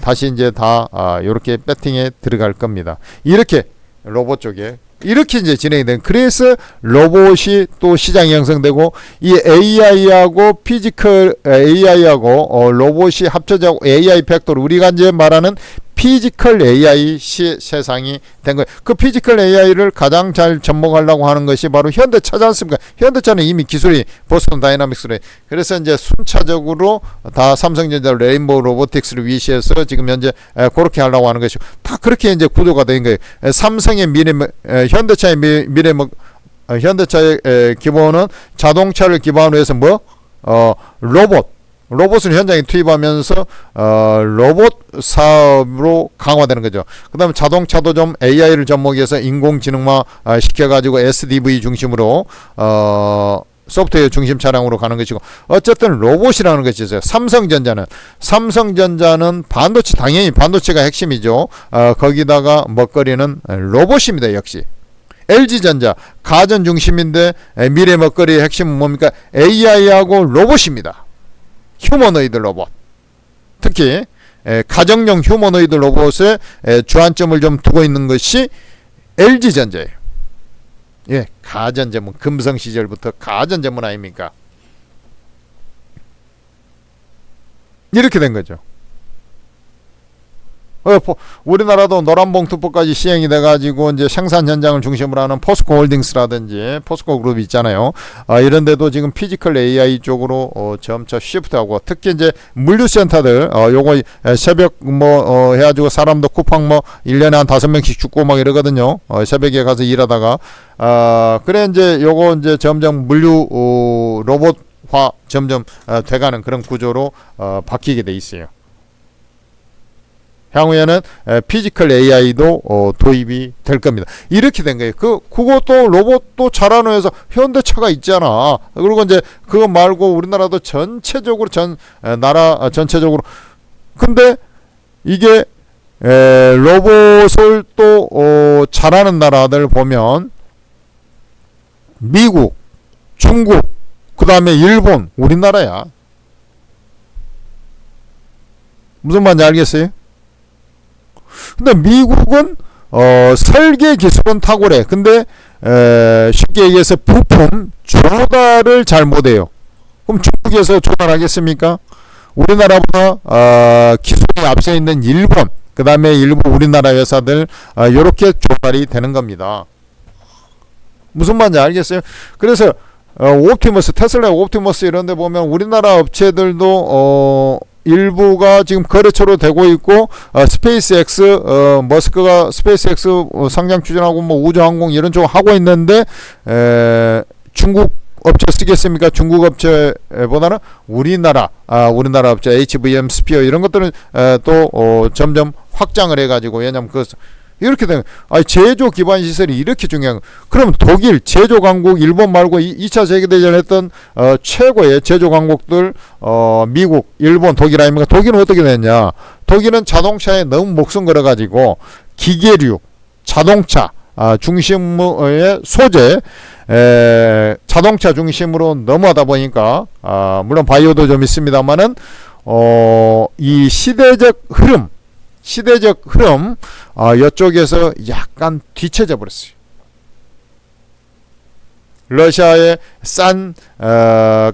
다시 이제 다 이렇게 배팅에 들어갈 겁니다. 이렇게 로봇 쪽에 이렇게 이제 진행이 된. 그래서 로봇이 또 시장이 형성되고 이 AI하고 피지컬 AI하고 로봇이 합쳐져 AI 팩토리 우리가 이제 말하는 피지컬 AI 세상이 된 거예요. 그 피지컬 AI를 가장 잘 접목하려고 하는 것이 바로 현대차지 않습니까? 현대차는 이미 기술이 보스턴 다이나믹스로 그래서 이제 순차적으로 다 삼성전자 레인보우 로보틱스를 위시해서 지금 현재 그렇게 하려고 하는 것이고 다 그렇게 이제 구조가 된 거예요. 삼성의 미래, 현대차의 미래 현대차의 기본은 자동차를 기반으로 해서 로봇을 현장에 투입하면서 로봇 사업으로 강화되는 거죠. 그 다음에 자동차도 좀 AI를 접목해서 인공지능화 시켜가지고 SDV 중심으로 소프트웨어 중심 차량으로 가는 것이고 어쨌든 로봇이라는 것이 있어요. 삼성전자는 반도체 당연히 반도체가 핵심이죠. 거기다가 먹거리는 로봇입니다. 역시 LG전자 가전 중심인데 미래 먹거리의 핵심은 뭡니까? AI하고 로봇입니다. 휴머노이드 로봇 특히 가정용 휴머노이드 로봇에 주안점을 좀 두고 있는 것이 LG전자예요. 가전 전문 금성 시절부터 가전 전문 아닙니까? 이렇게 된 거죠. 우리나라도 노란봉투법까지 시행이 돼가지고 이제 생산 현장을 중심으로 하는 포스코 홀딩스라든지 포스코 그룹이 있잖아요. 이런 데도 지금 피지컬 AI 쪽으로 점차 시프트하고 특히 이제 물류센터들 요거 새벽 해가지고 사람도 쿠팡 1년에 한 5명씩 죽고 막 이러거든요. 새벽에 가서 일하다가 그래 이제 요거 이제 점점 물류 로봇화 점점 돼가는 그런 구조로 바뀌게 돼 있어요. 향후에는 피지컬 AI도 도입이 될 겁니다. 이렇게 된 거예요. 그것도 로봇도 잘하는 회사 현대차가 있잖아. 그리고 이제 그거 말고 우리나라도 전체적으로 나라 전체적으로 근데 이게 로봇을 또 잘하는 나라들 보면 미국, 중국, 그 다음에 일본, 우리나라야. 무슨 말인지 알겠어요? 근데 미국은 설계 기술은 탁월해. 근데 쉽게 얘기해서 부품 조달을 잘 못해요. 그럼 중국에서 조달하겠습니까? 우리나라보다 기술이 앞서 있는 일본, 그 다음에 일부 우리나라 회사들 이렇게 조달이 되는 겁니다. 무슨 말인지 알겠어요? 그래서 옵티머스, 테슬라 옵티머스 이런 데 보면 우리나라 업체들도 일부가 지금 거래처로 되고 있고 스페이스X 머스크가 스페이스X 상장 추진하고 뭐 우주항공 이런 쪽 하고 있는데 중국 업체 쓰겠습니까? 중국 업체보다는 우리나라 업체 HVM 스피어 이런 것들은 또 점점 확장을 해가지고, 왜냐면 이렇게 되면 제조 기반 시설이 이렇게 중요한. 그럼 독일 제조 강국, 일본 말고 2차 세계대전 했던 최고의 제조 강국들 미국, 일본, 독일 아닙니까? 독일은 어떻게 됐냐? 독일은 자동차에 너무 목숨 걸어가지고 기계류, 자동차 중심의 소재, 자동차 중심으로 넘어가다 보니까 물론 바이오도 좀 있습니다만은 이 시대적 흐름 이쪽에서 약간 뒤쳐져 버렸어요. 러시아에 싼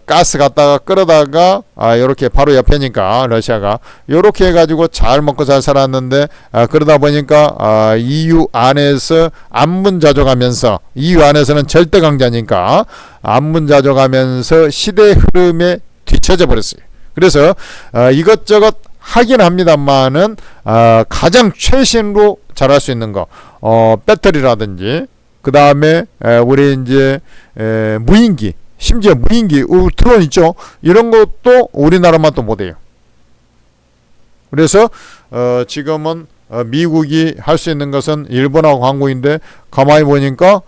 가스 갖다가 끌어다가 요렇게 바로 옆에니까 러시아가 요렇게 해가지고 잘 먹고 잘 살았는데, 그러다 보니까 EU 안에서 안문자족하면서, EU 안에서는 절대 강자니까 안문자족하면서 시대 흐름에 뒤쳐져 버렸어요. 그래서 이것저것 하긴 합니다만은 가장 최신으로 잘할 수 있는 거, 배터리라든지, 그 다음에 우리 이제 무인기, 심지어 무인기 드론 있죠. 이런 것도 우리나라만 또 못해요. 그래서 지금은 미국이 할 수 있는 것은 일본하고 한국인데, 가만히 보니까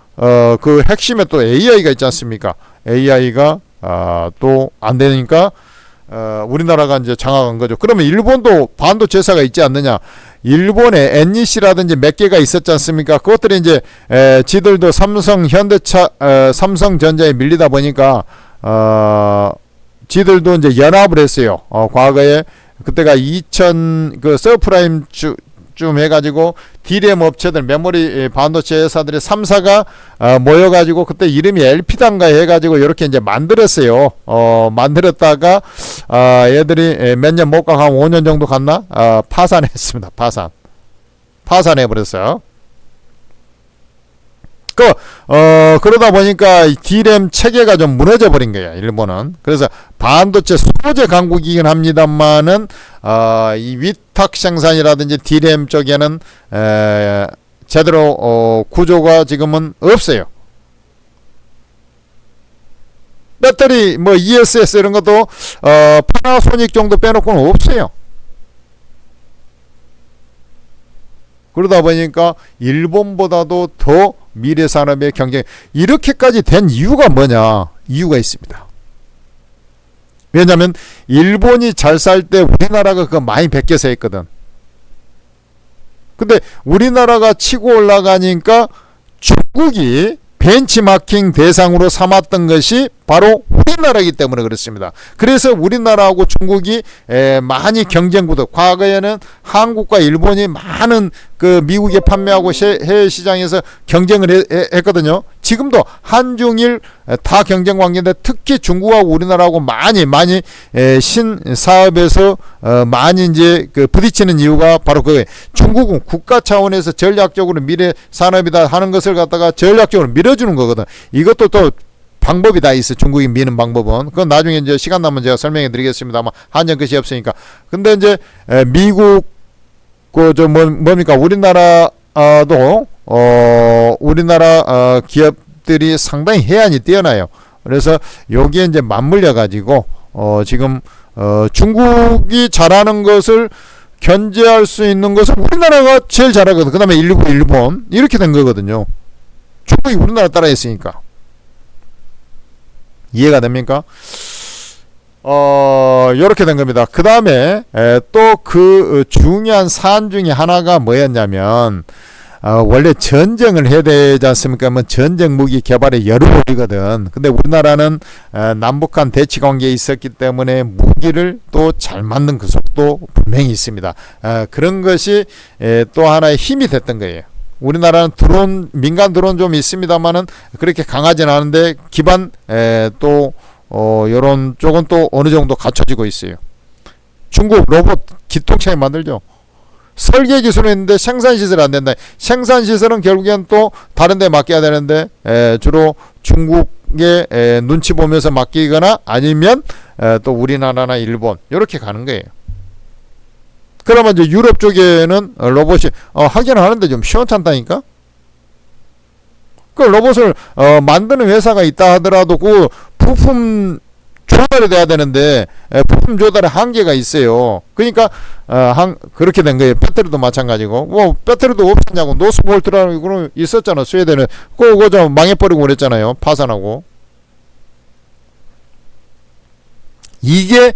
그 핵심에 또 AI가 있지 않습니까? AI가 또 안 되니까 우리나라가 이제 장악한 거죠. 그러면 일본도 반도체사가 있지 않느냐? 일본에 NEC라든지 몇 개가 있었지 않습니까? 그것들이 이제 지들도 삼성, 현대차, 삼성전자에 밀리다 보니까 지들도 이제 연합을 했어요. 과거에 그때가 2000 그 서프라임 좀 해가지고 D램 업체들, 메모리 반도체 회사들의 3사가 모여가지고 그때 이름이 LP단가 해가지고 이렇게 이제 만들었어요. 만들었다가 얘들이 몇 년 못 가고 한 5년 정도 갔나? 파산했습니다. 파산해버렸어요. 그러다 보니까 D램 체계가 좀 무너져 버린 거예요, 일본은. 그래서 반도체 소재 강국이긴 합니다만은 이 위탁 생산이라든지 D램 쪽에는 제대로 구조가 지금은 없어요. 배터리 뭐 ESS 이런 것도 파나소닉 정도 빼놓고는 없어요. 그러다 보니까 일본보다도 더 미래 산업의 경쟁, 이렇게까지 된 이유가 뭐냐? 이유가 있습니다. 왜냐하면 일본이 잘 살 때 우리나라가 그거 많이 베껴서 했거든. 근데 우리나라가 치고 올라가니까 중국이 벤치마킹 대상으로 삼았던 것이 바로 우리나라이기 때문에 그렇습니다. 그래서 우리나라하고 중국이 많이 경쟁구도, 과거에는 한국과 일본이 많은 그 미국에 판매하고 해외 시장에서 경쟁을 했거든요. 지금도 한중일 다 경쟁 관계인데, 특히 중국하고 우리나라하고 많이 신사업에서 많이 이제 그 부딪히는 이유가 바로 그거예요. 중국은 국가 차원에서 전략적으로 미래 산업이다 하는 것을 갖다가 전략적으로 밀어주는 거거든. 이것도 또 방법이 다 있어. 중국이 미는 방법은. 그건 나중에 이제 시간 나면 제가 설명해 드리겠습니다만, 한정 끝이 없으니까. 근데 이제 미국 뭡니까? 우리나라도 우리나라 기업들이 상당히 해안이 뛰어나요. 그래서 여기에 이제 맞물려 가지고 지금 중국이 잘하는 것을 견제할 수 있는 것은 우리나라가 제일 잘하거든. 그 다음에 일본 이렇게 된 거거든요. 중국이 우리나라 따라 했으니까. 이해가 됩니까? 요렇게 된 겁니다. 그 다음에 또 그 중요한 사안 중에 하나가 뭐였냐면, 원래 전쟁을 해야 되지 않습니까? 뭐 전쟁 무기 개발에 여름이거든. 근데 우리나라는 남북한 대치 관계에 있었기 때문에 무기를 또 잘 만든 그 속도 분명히 있습니다. 그런 것이 또 하나의 힘이 됐던 거예요. 우리나라는 드론, 민간 드론 좀 있습니다만은 그렇게 강하진 않은데, 기반 또 요런 쪽은 또 어느 정도 갖춰지고 있어요. 중국 로봇 기통차에 만들죠. 설계 기술은 있는데 생산 시설이 안 된다. 생산 시설은 결국엔 또 다른 데 맡겨야 되는데, 주로 중국에 눈치 보면서 맡기거나 아니면 또 우리나라나 일본 이렇게 가는 거예요. 그러면 이제 유럽 쪽에는 로봇이 하긴 하는데 좀 시원찮다니까. 그 로봇을 만드는 회사가 있다 하더라도 그 부품 조달이 돼야 되는데 부품 조달에 한계가 있어요. 그러니까 그렇게 된 거예요. 배터리도 마찬가지고 뭐 배터리도 없었냐고 노스볼트라는 거 있었잖아. 스웨덴은 그거 좀 망해버리고 그랬잖아요. 파산하고. 이게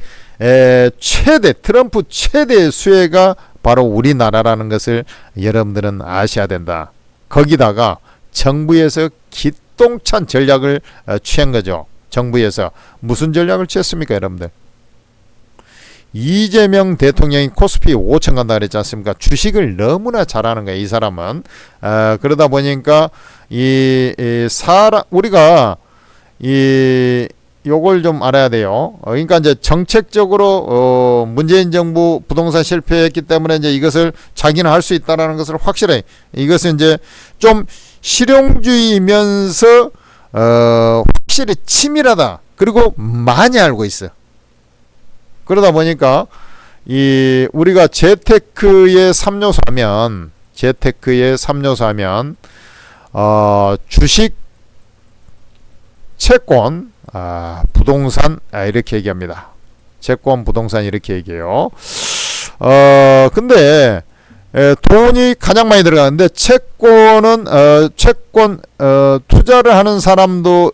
최대 트럼프 최대의 수혜가 바로 우리나라라는 것을 여러분들은 아셔야 된다. 거기다가 정부에서 기똥찬 전략을 취한 거죠. 정부에서 무슨 전략을 취했습니까, 여러분들? 이재명 대통령이 코스피 5천 간다 그랬지 않습니까? 주식을 너무나 잘하는 거예요, 이 사람은. 그러다 보니까 우리가 요걸 좀 알아야 돼요. 그러니까 이제 정책적으로 문재인 정부 부동산 실패했기 때문에 이제 이것을 자기는 할 수 있다라는 것을 확실해. 이것은 이제 좀 실용주의면서 확실히 치밀하다. 그리고 많이 알고 있어. 그러다 보니까 우리가 재테크의 3요소 하면 주식, 채권, 부동산 이렇게 얘기합니다. 채권, 부동산 이렇게 얘기해요. 근데 돈이 가장 많이 들어가는데 채권 투자를 하는 사람도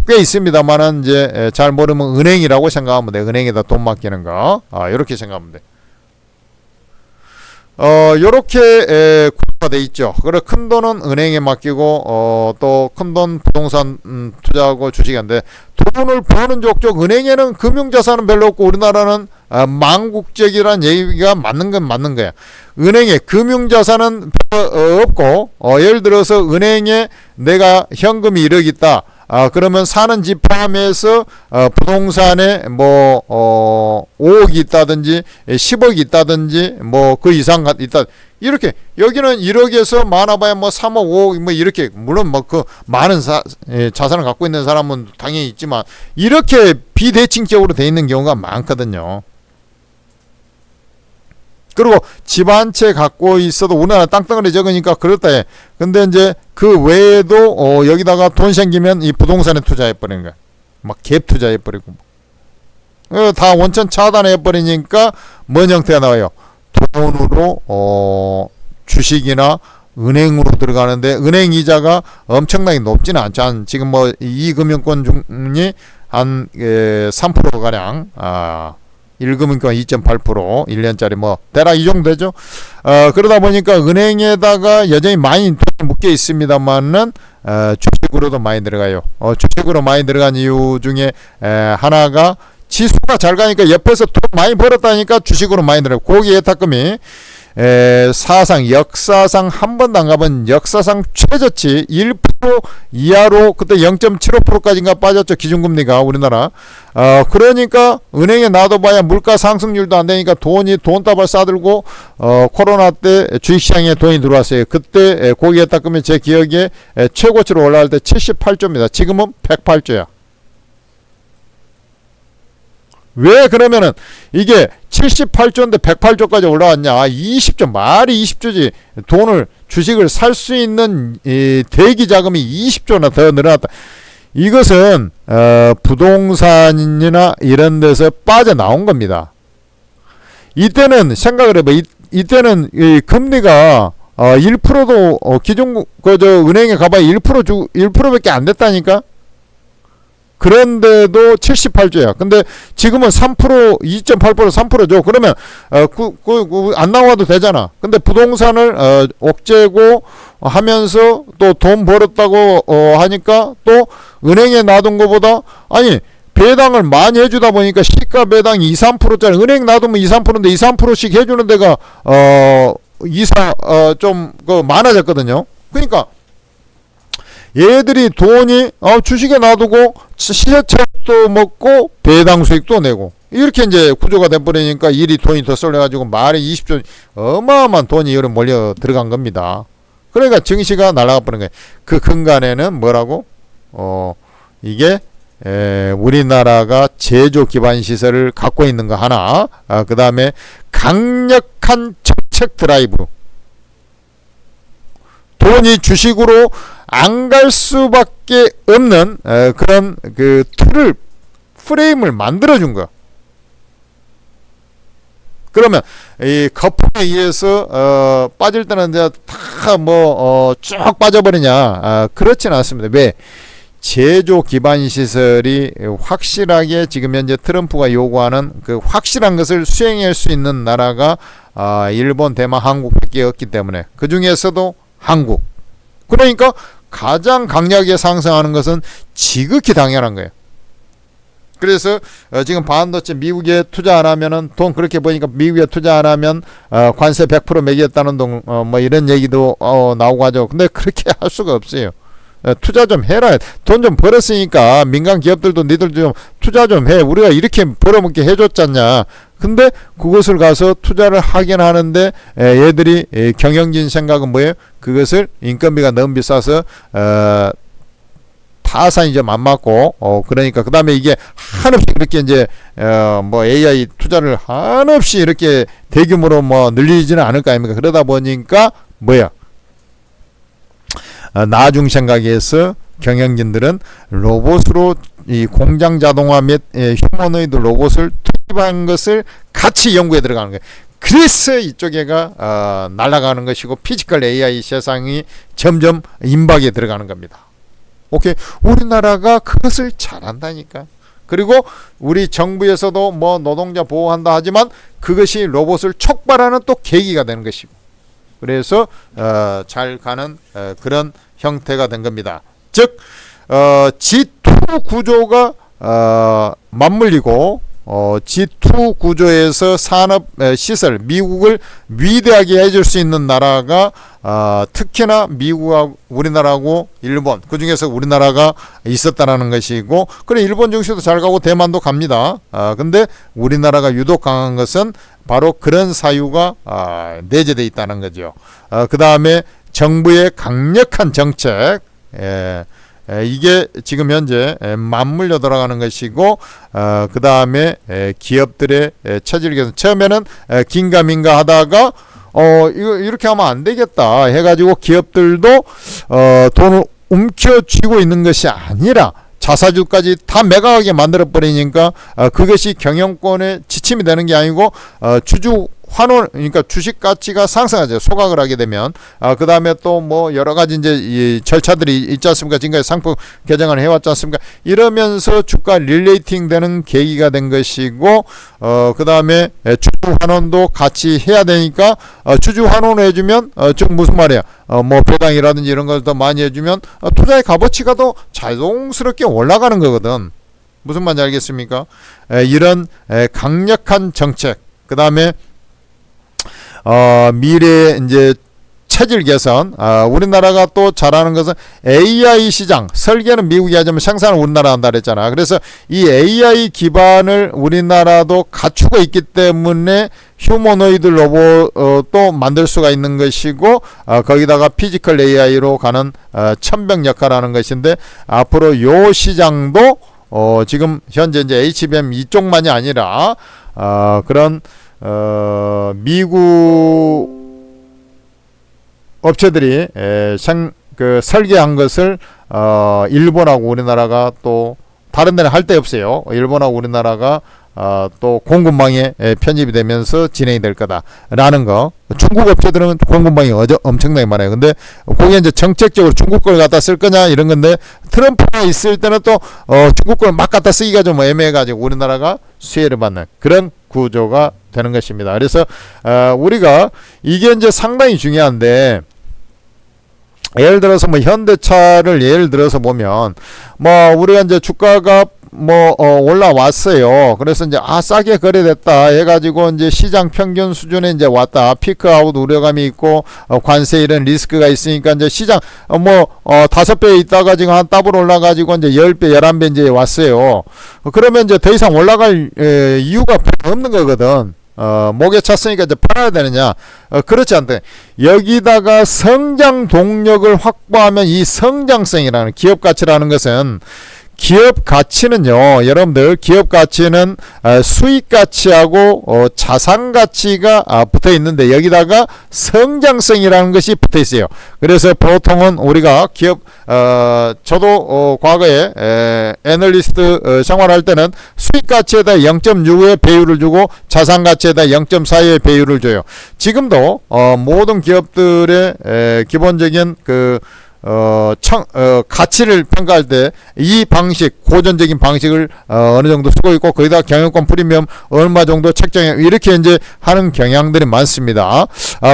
꽤 있습니다만은 이제 잘 모르면 은행이라고 생각하면 돼. 은행에다 돈 맡기는 거. 이렇게 생각하면 돼. 요렇게 구조가 돼 있죠. 그래 큰 돈은 은행에 맡기고 또 큰 돈 부동산 투자하고 주식인데 돈을 버는 족족 은행에는 금융자산은 별로 없고 우리나라는 망국적이란 얘기가 맞는 건 맞는 거야. 은행에 금융자산은 별로 없고 예를 들어서 은행에 내가 현금이 1억 있다. 그러면 사는 집 포함해서 부동산에 뭐 5억이 있다든지 10억이 있다든지 뭐 그 이상 있다. 이렇게 여기는 1억에서 많아봐야 뭐 3억 5억 뭐 이렇게 물론 뭐 그 많은 자산을 갖고 있는 사람은 당연히 있지만 이렇게 비대칭적으로 돼 있는 경우가 많거든요. 그리고 집 한 채 갖고 있어도 우리나라 땅덩어리 적으니까 그렇다 해. 근데 이제 그 외에도 여기다가 돈 생기면 이 부동산에 투자해버리는 거야. 막 갭 투자해버리고. 다 원천 차단해버리니까 뭔 형태가 나와요? 돈으로 주식이나 은행으로 들어가는데 은행 이자가 엄청나게 높지는 않죠. 지금 뭐 이 금융권 중이 한 3%가량 1금융권 2.8% 1년짜리 뭐 대략 이 정도 되죠. 그러다 보니까 은행에다가 여전히 많이 돈이 묶여 있습니다만은 주식으로도 많이 들어가요. 주식으로 많이 들어간 이유 중에 하나가 지수가 잘 가니까 옆에서 돈 많이 벌었다니까 주식으로 많이 들어가요. 고기 예탁금이 역사상 한 번도 안 가본 역사상 최저치 1% 이하로 그때 0.75%까지인가 빠졌죠. 기준금리가 우리나라. 그러니까 은행에 놔둬봐야 물가 상승률도 안 되니까 돈다발 싸들고 코로나 때 주식시장에 돈이 들어왔어요. 그때 고기 예탁금이 제 기억에 최고치로 올라갈 때 78조입니다. 지금은 108조야. 왜 그러면은 이게 78조인데 108조까지 올라왔냐? 20조 말이 20조지. 주식을 살 수 있는 대기 자금이 20조나 더 늘어났다. 이것은 부동산이나 이런 데서 빠져나온 겁니다. 이때는 생각을 해봐. 이때는 이 금리가 1%도 기존 은행에 가봐야 1%밖에 안 됐다니까. 그런데도 78조야. 근데 지금은 3%, 2.8%, 3%죠. 그러면 안 나와도 되잖아. 근데 부동산을 옥죄고 하면서 또 돈 벌었다고 하니까 또 은행에 놔둔 것보다 아니 배당을 많이 해주다 보니까 시가 배당이 2, 3%짜리 은행 놔두면 2, 3%인데 2, 3%씩 해주는 데가 좀 많아졌거든요. 그러니까 얘들이 돈이 주식에 놔두고 시세차익도 먹고 배당 수익도 내고 이렇게 이제 구조가 돼버리니까 돈이 더 쏠려가지고 말에 20조 어마어마한 돈이 여기 몰려 들어간 겁니다. 그러니까 증시가 날아가 버린 거예요. 그 근간에는 뭐라고? 이게 우리나라가 제조 기반 시설을 갖고 있는 거 하나, 그 다음에 강력한 정책 드라이브. 돈이 주식으로 안 갈 수밖에 없는 그런 그 틀을 프레임을 만들어 준 거. 그러면 이 거품에 의해서 빠질 때는 이제 다 뭐 쭉 빠져버리냐? 그렇지는 않습니다. 왜? 제조 기반 시설이 확실하게 지금 현재 트럼프가 요구하는 그 확실한 것을 수행할 수 있는 나라가 일본, 대만, 한국밖에 없기 때문에 그 중에서도 한국. 그러니까 가장 강력하게 상승하는 것은 지극히 당연한 거예요. 그래서 지금 반도체 미국에 투자 안 하면은 돈 그렇게 보니까 미국에 투자 안 하면 관세 100% 매겼다는 동 뭐 이런 얘기도 나오고 하죠. 근데 그렇게 할 수가 없어요. 투자 좀 해라. 돈 좀 벌었으니까 민간 기업들도 니들도 좀 투자 좀 해. 우리가 이렇게 벌어먹게 해줬잖냐. 근데 그것을 가서 투자를 하긴 하는데 얘들이 경영진 생각은 뭐예요? 그것을 인건비가 너무 비싸서 타산이 좀 안 맞고 그러니까 그 다음에 이게 한없이 이렇게 이제 뭐 AI 투자를 한없이 이렇게 대규모로 뭐 늘리지는 않을 거 아닙니까? 그러다 보니까 뭐야? 나중 생각에서 경영진들은 로봇으로 이 공장 자동화 및 휴머노이드 로봇을 투입한 것을 같이 연구에 들어가는 거예요. 그래서 이쪽에가 날아가는 것이고 피지컬 AI 세상이 점점 임박에 들어가는 겁니다. 오케이, 우리나라가 그것을 잘한다니까. 그리고 우리 정부에서도 뭐 노동자 보호한다 하지만 그것이 로봇을 촉발하는 또 계기가 되는 것이고, 그래서 잘 가는 그런 형태가 된 겁니다. 즉 G2 구조가 맞물리고 G2 구조에서 산업 시설 미국을 위대하게 해줄 수 있는 나라가 특히나 미국하고 우리나라하고 일본, 그 중에서 우리나라가 있었다라는 것이고, 그래 일본 증시도 잘 가고 대만도 갑니다. 근데 우리나라가 유독 강한 것은 바로 그런 사유가 내재되어 있다는 거죠. 그 다음에 정부의 강력한 정책, 이게 지금 현재 맞물려 들어가는 것이고, 그 다음에 기업들의 체질 개선. 처음에는 긴가민가 하다가 이거 이렇게 하면 안 되겠다 해가지고 기업들도 돈을 움켜쥐고 있는 것이 아니라 자사주까지 다 매각하게 만들어 버리니까 그것이 경영권의 지침이 되는 게 아니고 주주 환원, 그러니까 주식 가치가 상승하죠. 소각을 하게 되면. 그 다음에 또 뭐 여러 가지 이제 이 절차들이 있지 않습니까? 지금까지 상품 개정을 해왔지 않습니까? 이러면서 주가 릴레이팅 되는 계기가 된 것이고, 그 다음에 주주 환원도 같이 해야 되니까, 주주 환원을 해주면, 즉 무슨 말이야? 뭐 배당이라든지 이런 걸 더 많이 해주면, 투자의 값어치가 더 자동스럽게 올라가는 거거든. 무슨 말인지 알겠습니까? 이런 강력한 정책, 그 다음에 미래 이제 체질 개선, 우리나라가 또 잘하는 것은 AI 시장, 설계는 미국이 하지만 생산은 우리나라 한다 그랬잖아. 그래서 이 AI 기반을 우리나라도 갖추고 있기 때문에 휴머노이드 로봇도 만들 수가 있는 것이고, 거기다가 피지컬 AI로 가는 천병 역할하는 것인데, 앞으로 요 시장도 지금 현재 이제 HBM 이쪽만이 아니라 그런 미국 업체들이 설계한 것을 일본하고 우리나라가 또 다른 데는 할 데 없어요. 일본하고 우리나라가 또 공급망에 편입이 되면서 진행이 될 거다라는 거. 중국 업체들은 공급망이 엄청나게 많아요. 근데 그게 이제 정책적으로 중국 걸 갖다 쓸 거냐 이런 건데, 트럼프가 있을 때는 또 중국 걸 막 갖다 쓰기가 좀 애매해가지고 우리나라가 수혜를 받는 그런 구조가 되는 것입니다. 그래서 우리가 이게 이제 상당히 중요한데, 예를 들어서 뭐 현대차를 예를 들어서 보면 뭐 우리가 이제 주가가 뭐 올라왔어요. 그래서 이제 싸게 거래됐다 해가지고 이제 시장 평균 수준에 이제 왔다. 피크아웃 우려감이 있고 관세 이런 리스크가 있으니까 이제 시장 뭐 5배 있다가 지금 한 더블 올라가지고 이제 10배 11배 이제 왔어요. 그러면 이제 더 이상 올라갈 이유가 없는 거거든. 목에 찼으니까 이제 팔아야 되느냐? 그렇지 않대. 여기다가 성장 동력을 확보하면, 이 성장성이라는 기업 가치라는 것은 기업 가치는요, 여러분들 기업 가치는 수익 가치하고 자산 가치가 붙어 있는데 여기다가 성장성이라는 것이 붙어 있어요. 그래서 보통은 우리가 기업 저도 과거에 애널리스트 생활할 때는 수익 가치에다 0.65의 배율을 주고 자산 가치에다 0.42의 배율을 줘요. 지금도 모든 기업들의 기본적인 가치를 평가할 때 이 방식, 고전적인 방식을 어느 정도 쓰고 있고 거기다 경영권 프리미엄 얼마 정도 책정해 이렇게 이제 하는 경향들이 많습니다.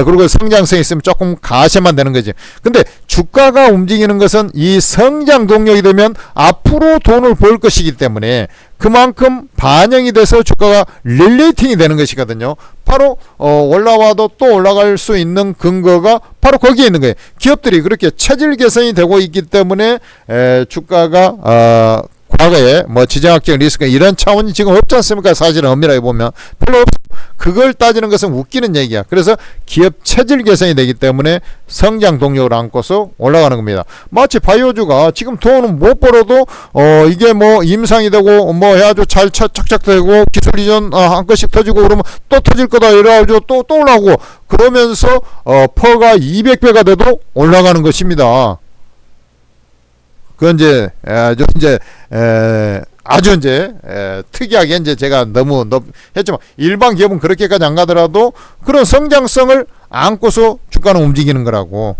그리고 성장성이 있으면 조금 가세만 되는 거지. 근데 주가가 움직이는 것은 이 성장 동력이 되면 앞으로 돈을 벌 것이기 때문에 그만큼 반영이 돼서 주가가 릴레이팅이 되는 것이거든요. 바로 올라와도 또 올라갈 수 있는 근거가 바로 거기에 있는 거예요. 기업들이 그렇게 체질 개선이 되고 있기 때문에 주가가 과거에 뭐 지정학적 리스크 이런 차원이 지금 없지 않습니까? 사실은 엄밀하게 보면 별로 없어. 그걸 따지는 것은 웃기는 얘기야. 그래서 기업 체질 개선이 되기 때문에 성장 동력을 안고서 올라가는 겁니다. 마치 바이오주가 지금 돈은 못 벌어도 이게 뭐 임상이 되고 뭐 해가지고 잘 착착되고 기술 이전 한 건씩 터지고 그러면 또 터질 거다 이래가지고 또 올라오고 그러면서 퍼가 200배가 돼도 올라가는 것입니다. 그건 이제 아주 특이하게 이제 제가 너무 했지만 일반 기업은 그렇게까지 안 가더라도 그런 성장성을 안고서 주가는 움직이는 거라고.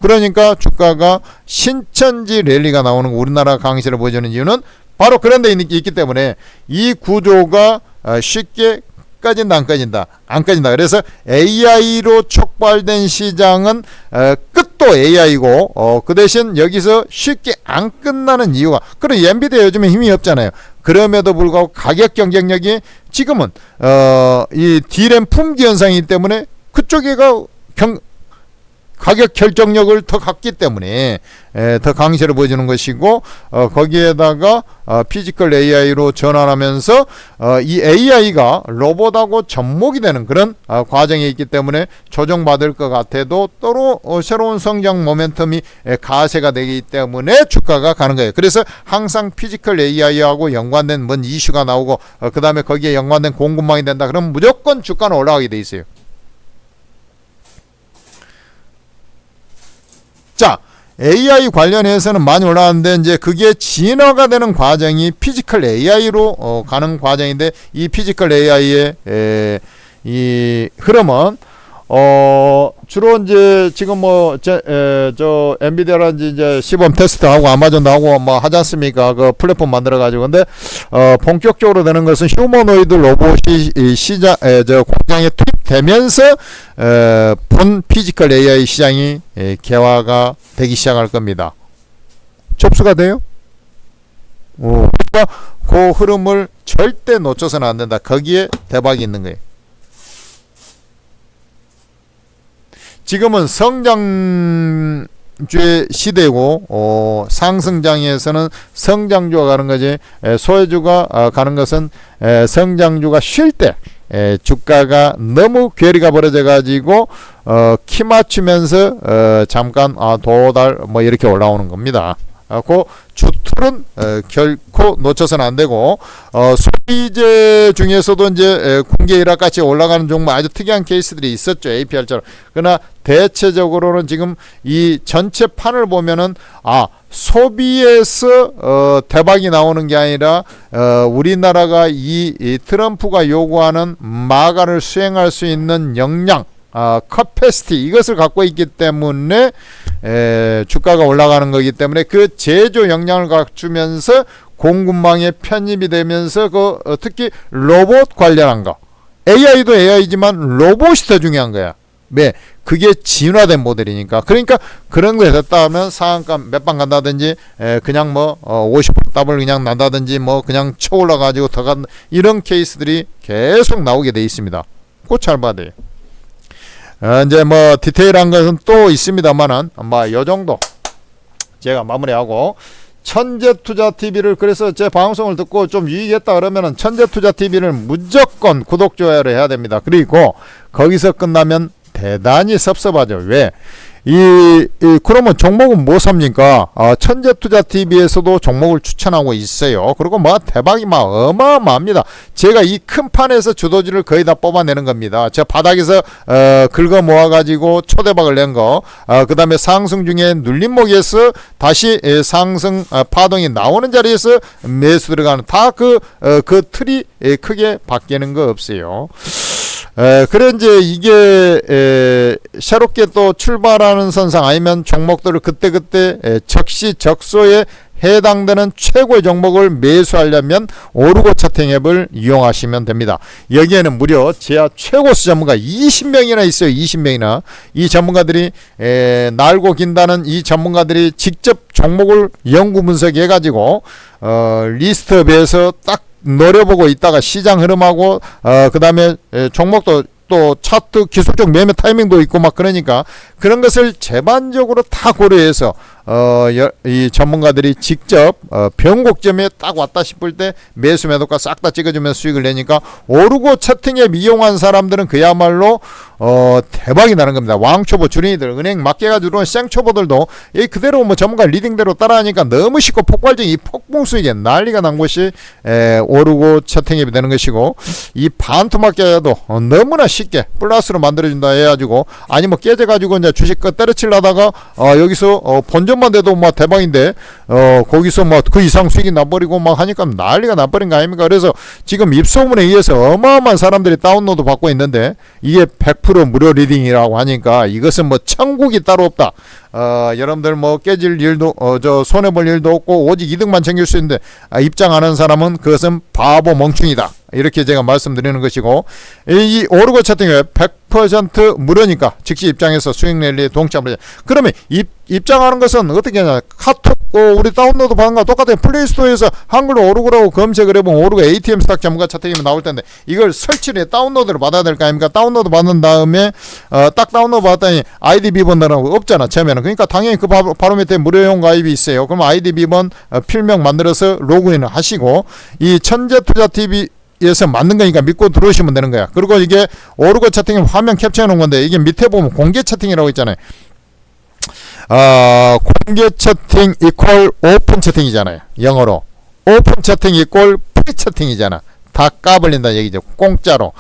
그러니까 주가가 신천지 랠리가 나오는 거, 우리나라 강세를 보여주는 이유는 바로 그런 데 있기 때문에 이 구조가 쉽게 꺼진다 안 꺼진다. 그래서 AI로 촉발된 시장은 끝도 AI고 그 대신 여기서 쉽게 안 끝나는 이유가, 그런 엔비디아 요즘에 힘이 없잖아요. 그럼에도 불구하고 가격 경쟁력이 지금은 이 D램 품귀 현상이기 때문에 그쪽에가 가격 결정력을 더 갖기 때문에 더 강세를 보여주는 것이고 거기에다가 피지컬 AI로 전환하면서 이 AI가 로봇하고 접목이 되는 그런 과정이 있기 때문에 조정받을 것 같아도 또 새로운 성장 모멘텀이 가세가 되기 때문에 주가가 가는 거예요. 그래서 항상 피지컬 AI하고 연관된 뭔 이슈가 나오고 그 다음에 거기에 연관된 공급망이 된다 그러면 무조건 주가는 올라가게 돼 있어요. 자, AI 관련해서는 많이 올라왔는데 이제 그게 진화가 되는 과정이 피지컬 AI로 가는 과정인데 이 피지컬 AI의 이 흐름은 주로 이제 지금 저 엔비디아라든지 이제 시범 테스트하고 아마존도 하고 뭐 하지 않습니까? 그 플랫폼 만들어 가지고. 근데 본격적으로 되는 것은 휴머노이드 로봇이 저 공장에 투입되면서 본 피지컬 AI 시장이 개화가 되기 시작할 겁니다. 접수가 돼요? 그러니까 그 흐름을 절대 놓쳐서는 안 된다. 거기에 대박이 있는 거예요. 지금은 성장주의 시대고 상승장에서는 성장주가 가는 거지. 소외주가 가는 것은 성장주가 쉴 때 주가가 너무 괴리가 벌어져 가지고 키 맞추면서 잠깐 도달 뭐 이렇게 올라오는 겁니다. 그 주툴은 결코 놓쳐서는 안 되고 소비재 중에서도 이제 군계 일학같이 올라가는 종목 아주 특이한 케이스들이 있었죠. APR처럼. 그러나 대체적으로는 지금 이 전체 판을 보면은 소비에서 대박이 나오는 게 아니라 우리나라가 이 트럼프가 요구하는 마가를 수행할 수 있는 역량 커패시티 이것을 갖고 있기 때문에 주가가 올라가는 거기 때문에 그 제조 역량을 갖추면서 공급망에 편입이 되면서 특히 로봇 관련한 거 AI도 AI지만 로봇이 더 중요한 거야. 왜? 그게 진화된 모델이니까. 그러니까 그런 거 됐다 하면 상한가 몇 방 간다든지 그냥 뭐 50% 더블 그냥 난다든지 뭐 그냥 쳐 올라가지고 더 간 이런 케이스들이 계속 나오게 돼 있습니다. 꼭 잘 봐야 돼요. 이제 뭐 디테일한 것은 또 있습니다만은 요 정도 제가 마무리하고 천재투자TV를 그래서 제 방송을 듣고 좀 유익했다 그러면은 천재투자TV를 무조건 구독 좋아요를 해야 됩니다. 그리고 거기서 끝나면 대단히 섭섭하죠. 왜? 그러면 종목은 뭐 삽니까? 천재투자TV에서도 종목을 추천하고 있어요. 그리고 뭐 대박이 막 어마어마합니다. 제가 이 큰 판에서 주도주를 거의 다 뽑아내는 겁니다. 저 바닥에서 긁어 모아가지고 초대박을 낸 거, 그 다음에 상승 중에 눌림목에서 다시 상승 파동이 나오는 자리에서 매수 들어가는 다 그 틀이 크게 바뀌는 거 없어요. 그래 이제 이게 새롭게 또 출발하는 선상 아니면 종목들을 그때그때 적시적소에 해당되는 최고의 종목을 매수하려면 오르고 차팅 앱을 이용하시면 됩니다. 여기에는 무려 제야 최고수 전문가 20명이나 있어요. 20명이나. 이 전문가들이 날고 긴다는 이 전문가들이 직접 종목을 연구 분석해 가지고 리스트업에서 딱 노려보고 있다가 시장 흐름하고 그 다음에 종목도 또 차트 기술적 매매 타이밍도 있고 막 그러니까 그런 것을 제반적으로 다 고려해서 이 전문가들이 직접 변곡점에 딱 왔다 싶을 때 매수 매도가 싹 다 찍어주면서 수익을 내니까 오르고 채팅앱 이용한 사람들은 그야말로 대박이 나는 겁니다. 왕초보 주린이들 은행 맡겨가지고 생초보들도 그대로 뭐 전문가 리딩대로 따라하니까 너무 쉽고 폭발적인 이 폭풍 수익에 난리가 난 것이 오르고 채팅앱이 되는 것이고 이 반토 맡겨도 너무나 쉽게 플러스로 만들어준다 해가지고 아니 뭐 깨져가지고 이제 주식 거 때려치려다가 여기서 본전만 돼도 뭐 대박인데 거기서 뭐 그 이상 수익이 나버리고 막 하니까 난리가 나버린 거 아닙니까? 그래서 지금 입소문에 의해서 어마어마한 사람들이 다운로드 받고 있는데 이게 100% 무료 리딩이라고 하니까 이것은 뭐 천국이 따로 없다. 여러분들 뭐 깨질 일도 저 손해볼 일도 없고 오직 이득만 챙길 수 있는데 입장하는 사람은 그것은 바보 멍충이다. 이렇게 제가 말씀드리는 것이고 이 오르고 채팅앱 100% 무료니까 즉시 입장해서 수익 랠리에 동참을 해. 그러면 입장하는 것은 어떻게 하냐? 카톡 우리 다운로드 받은 거 똑같아요. 플레이스토어에서 한글로 오르고라고 검색을 해보면 오르고 ATM 스탁 전문가 채팅이 나올 텐데 이걸 설치를 해 다운로드를 받아야 될 거 아닙니까? 다운로드 받은 다음에 딱 다운로드 받았더니 아이디 비번이라고 없잖아 처음에는. 그러니까 당연히 그 바로 밑에 무료용 가입이 있어요. 그럼 아이디 비번 필명 만들어서 로그인을 하시고 이 천재투자TV 에서 맞는 거니까 믿고 들어오시면 되는 거야. 그리고 이게 오르고 채팅 화면 캡처해 놓은 건데 이게 밑에 보면 공개 채팅이라고 있잖아요. 공개 채팅 이퀄 오픈 채팅이잖아요. 영어로 오픈 채팅 이퀄 프리 채팅이잖아. 다 까불린다 얘기죠. 공짜로.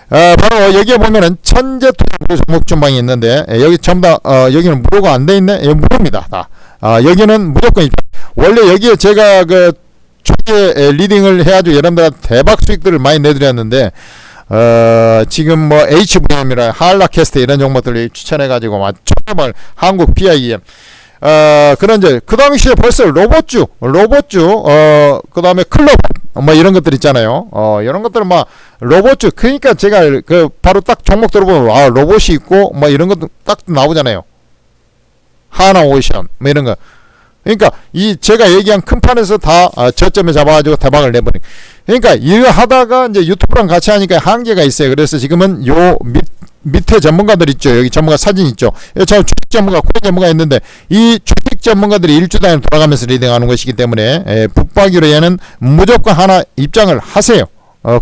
바로 여기에 보면은 천재투자 종목 전방이 있는데 여기 전부 다 여기는 무료가 안 돼 있네. 무료입니다. 다. 여기는 무조건 원래 여기에 제가 그 초기에 리딩을 해가지고 여러분들한테 대박 수익들을 많이 내드렸는데 지금 뭐 HVM이라 한라캐스트 이런 종목들을 추천해가지고 막 초대박 한국 PIM 그런 이제 그 당시에 벌써 로봇주 그 다음에 클럽 뭐 이런 것들 있잖아요. 이런 것들은 막 로봇주 그러니까 제가 그 바로 딱 종목 들어보면 로봇이 있고 뭐 이런 것도 딱 나오잖아요. 하나오션 뭐 이런 거. 그러니까 이 제가 얘기한 큰 판에서 다 저점에 잡아가지고 대박을 내버린. 그러니까 이거 하다가 이제 유튜브랑 같이 하니까 한계가 있어요. 그래서 지금은 요 밑에 전문가들 있죠. 여기 전문가 사진 있죠. 저 주식 전문가, 코인 전문가 있는데 이 주식 전문가들이 일주 단위로 돌아가면서 리딩하는 것이기 때문에 붙박이로 얘는 무조건 하나 입장을 하세요.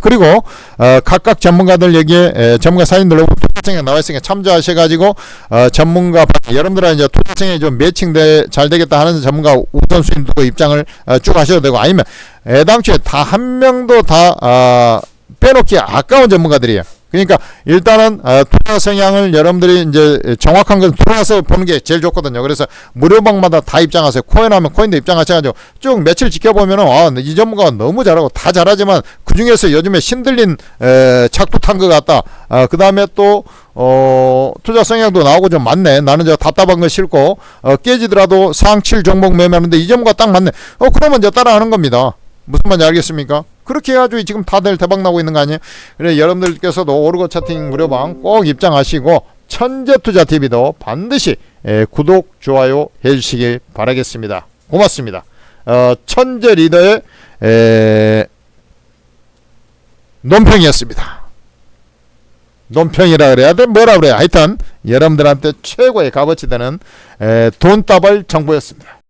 그리고 각각 전문가들 여기에 전문가 사진들로 투자청에 나와 있으니까 참조하셔가지고 전문가 여러분들은 이제 투자청에 좀 매칭 잘 되겠다 하는 전문가 우선순위 두고 입장을 쭉 하셔도 되고 아니면 애당초에 다 한 명도 다 빼놓기 아까운 전문가들이에요. 그러니까 일단은 투자 성향을 여러분들이 이제 정확한 걸 들어와서 보는 게 제일 좋거든요. 그래서 무료방마다 다 입장하세요. 코인 하면 코인도 입장하셔가지고 쭉 며칠 지켜보면은 이 전문가가 너무 잘하고 다 잘하지만 그 중에서 요즘에 신들린 착도 탄 것 같다. 그 다음에 또 투자 성향도 나오고 좀 맞네. 나는 저 답답한 거 싫고 깨지더라도 상칠 종목 매매하는데 이 전문가 딱 맞네. 그러면 이제 따라하는 겁니다. 무슨 말인지 알겠습니까? 그렇게 해가지고 지금 다들 대박 나고 있는 거 아니에요? 그래 여러분들께서도 오르고 차팅 무료방 꼭 입장하시고 천재투자TV도 반드시 구독 좋아요 해주시기 바라겠습니다. 고맙습니다. 천재 리더의 논평이었습니다. 논평이라 그래야 돼? 뭐라 그래야? 하여튼 여러분들한테 최고의 값어치 되는 돈다발 정보였습니다.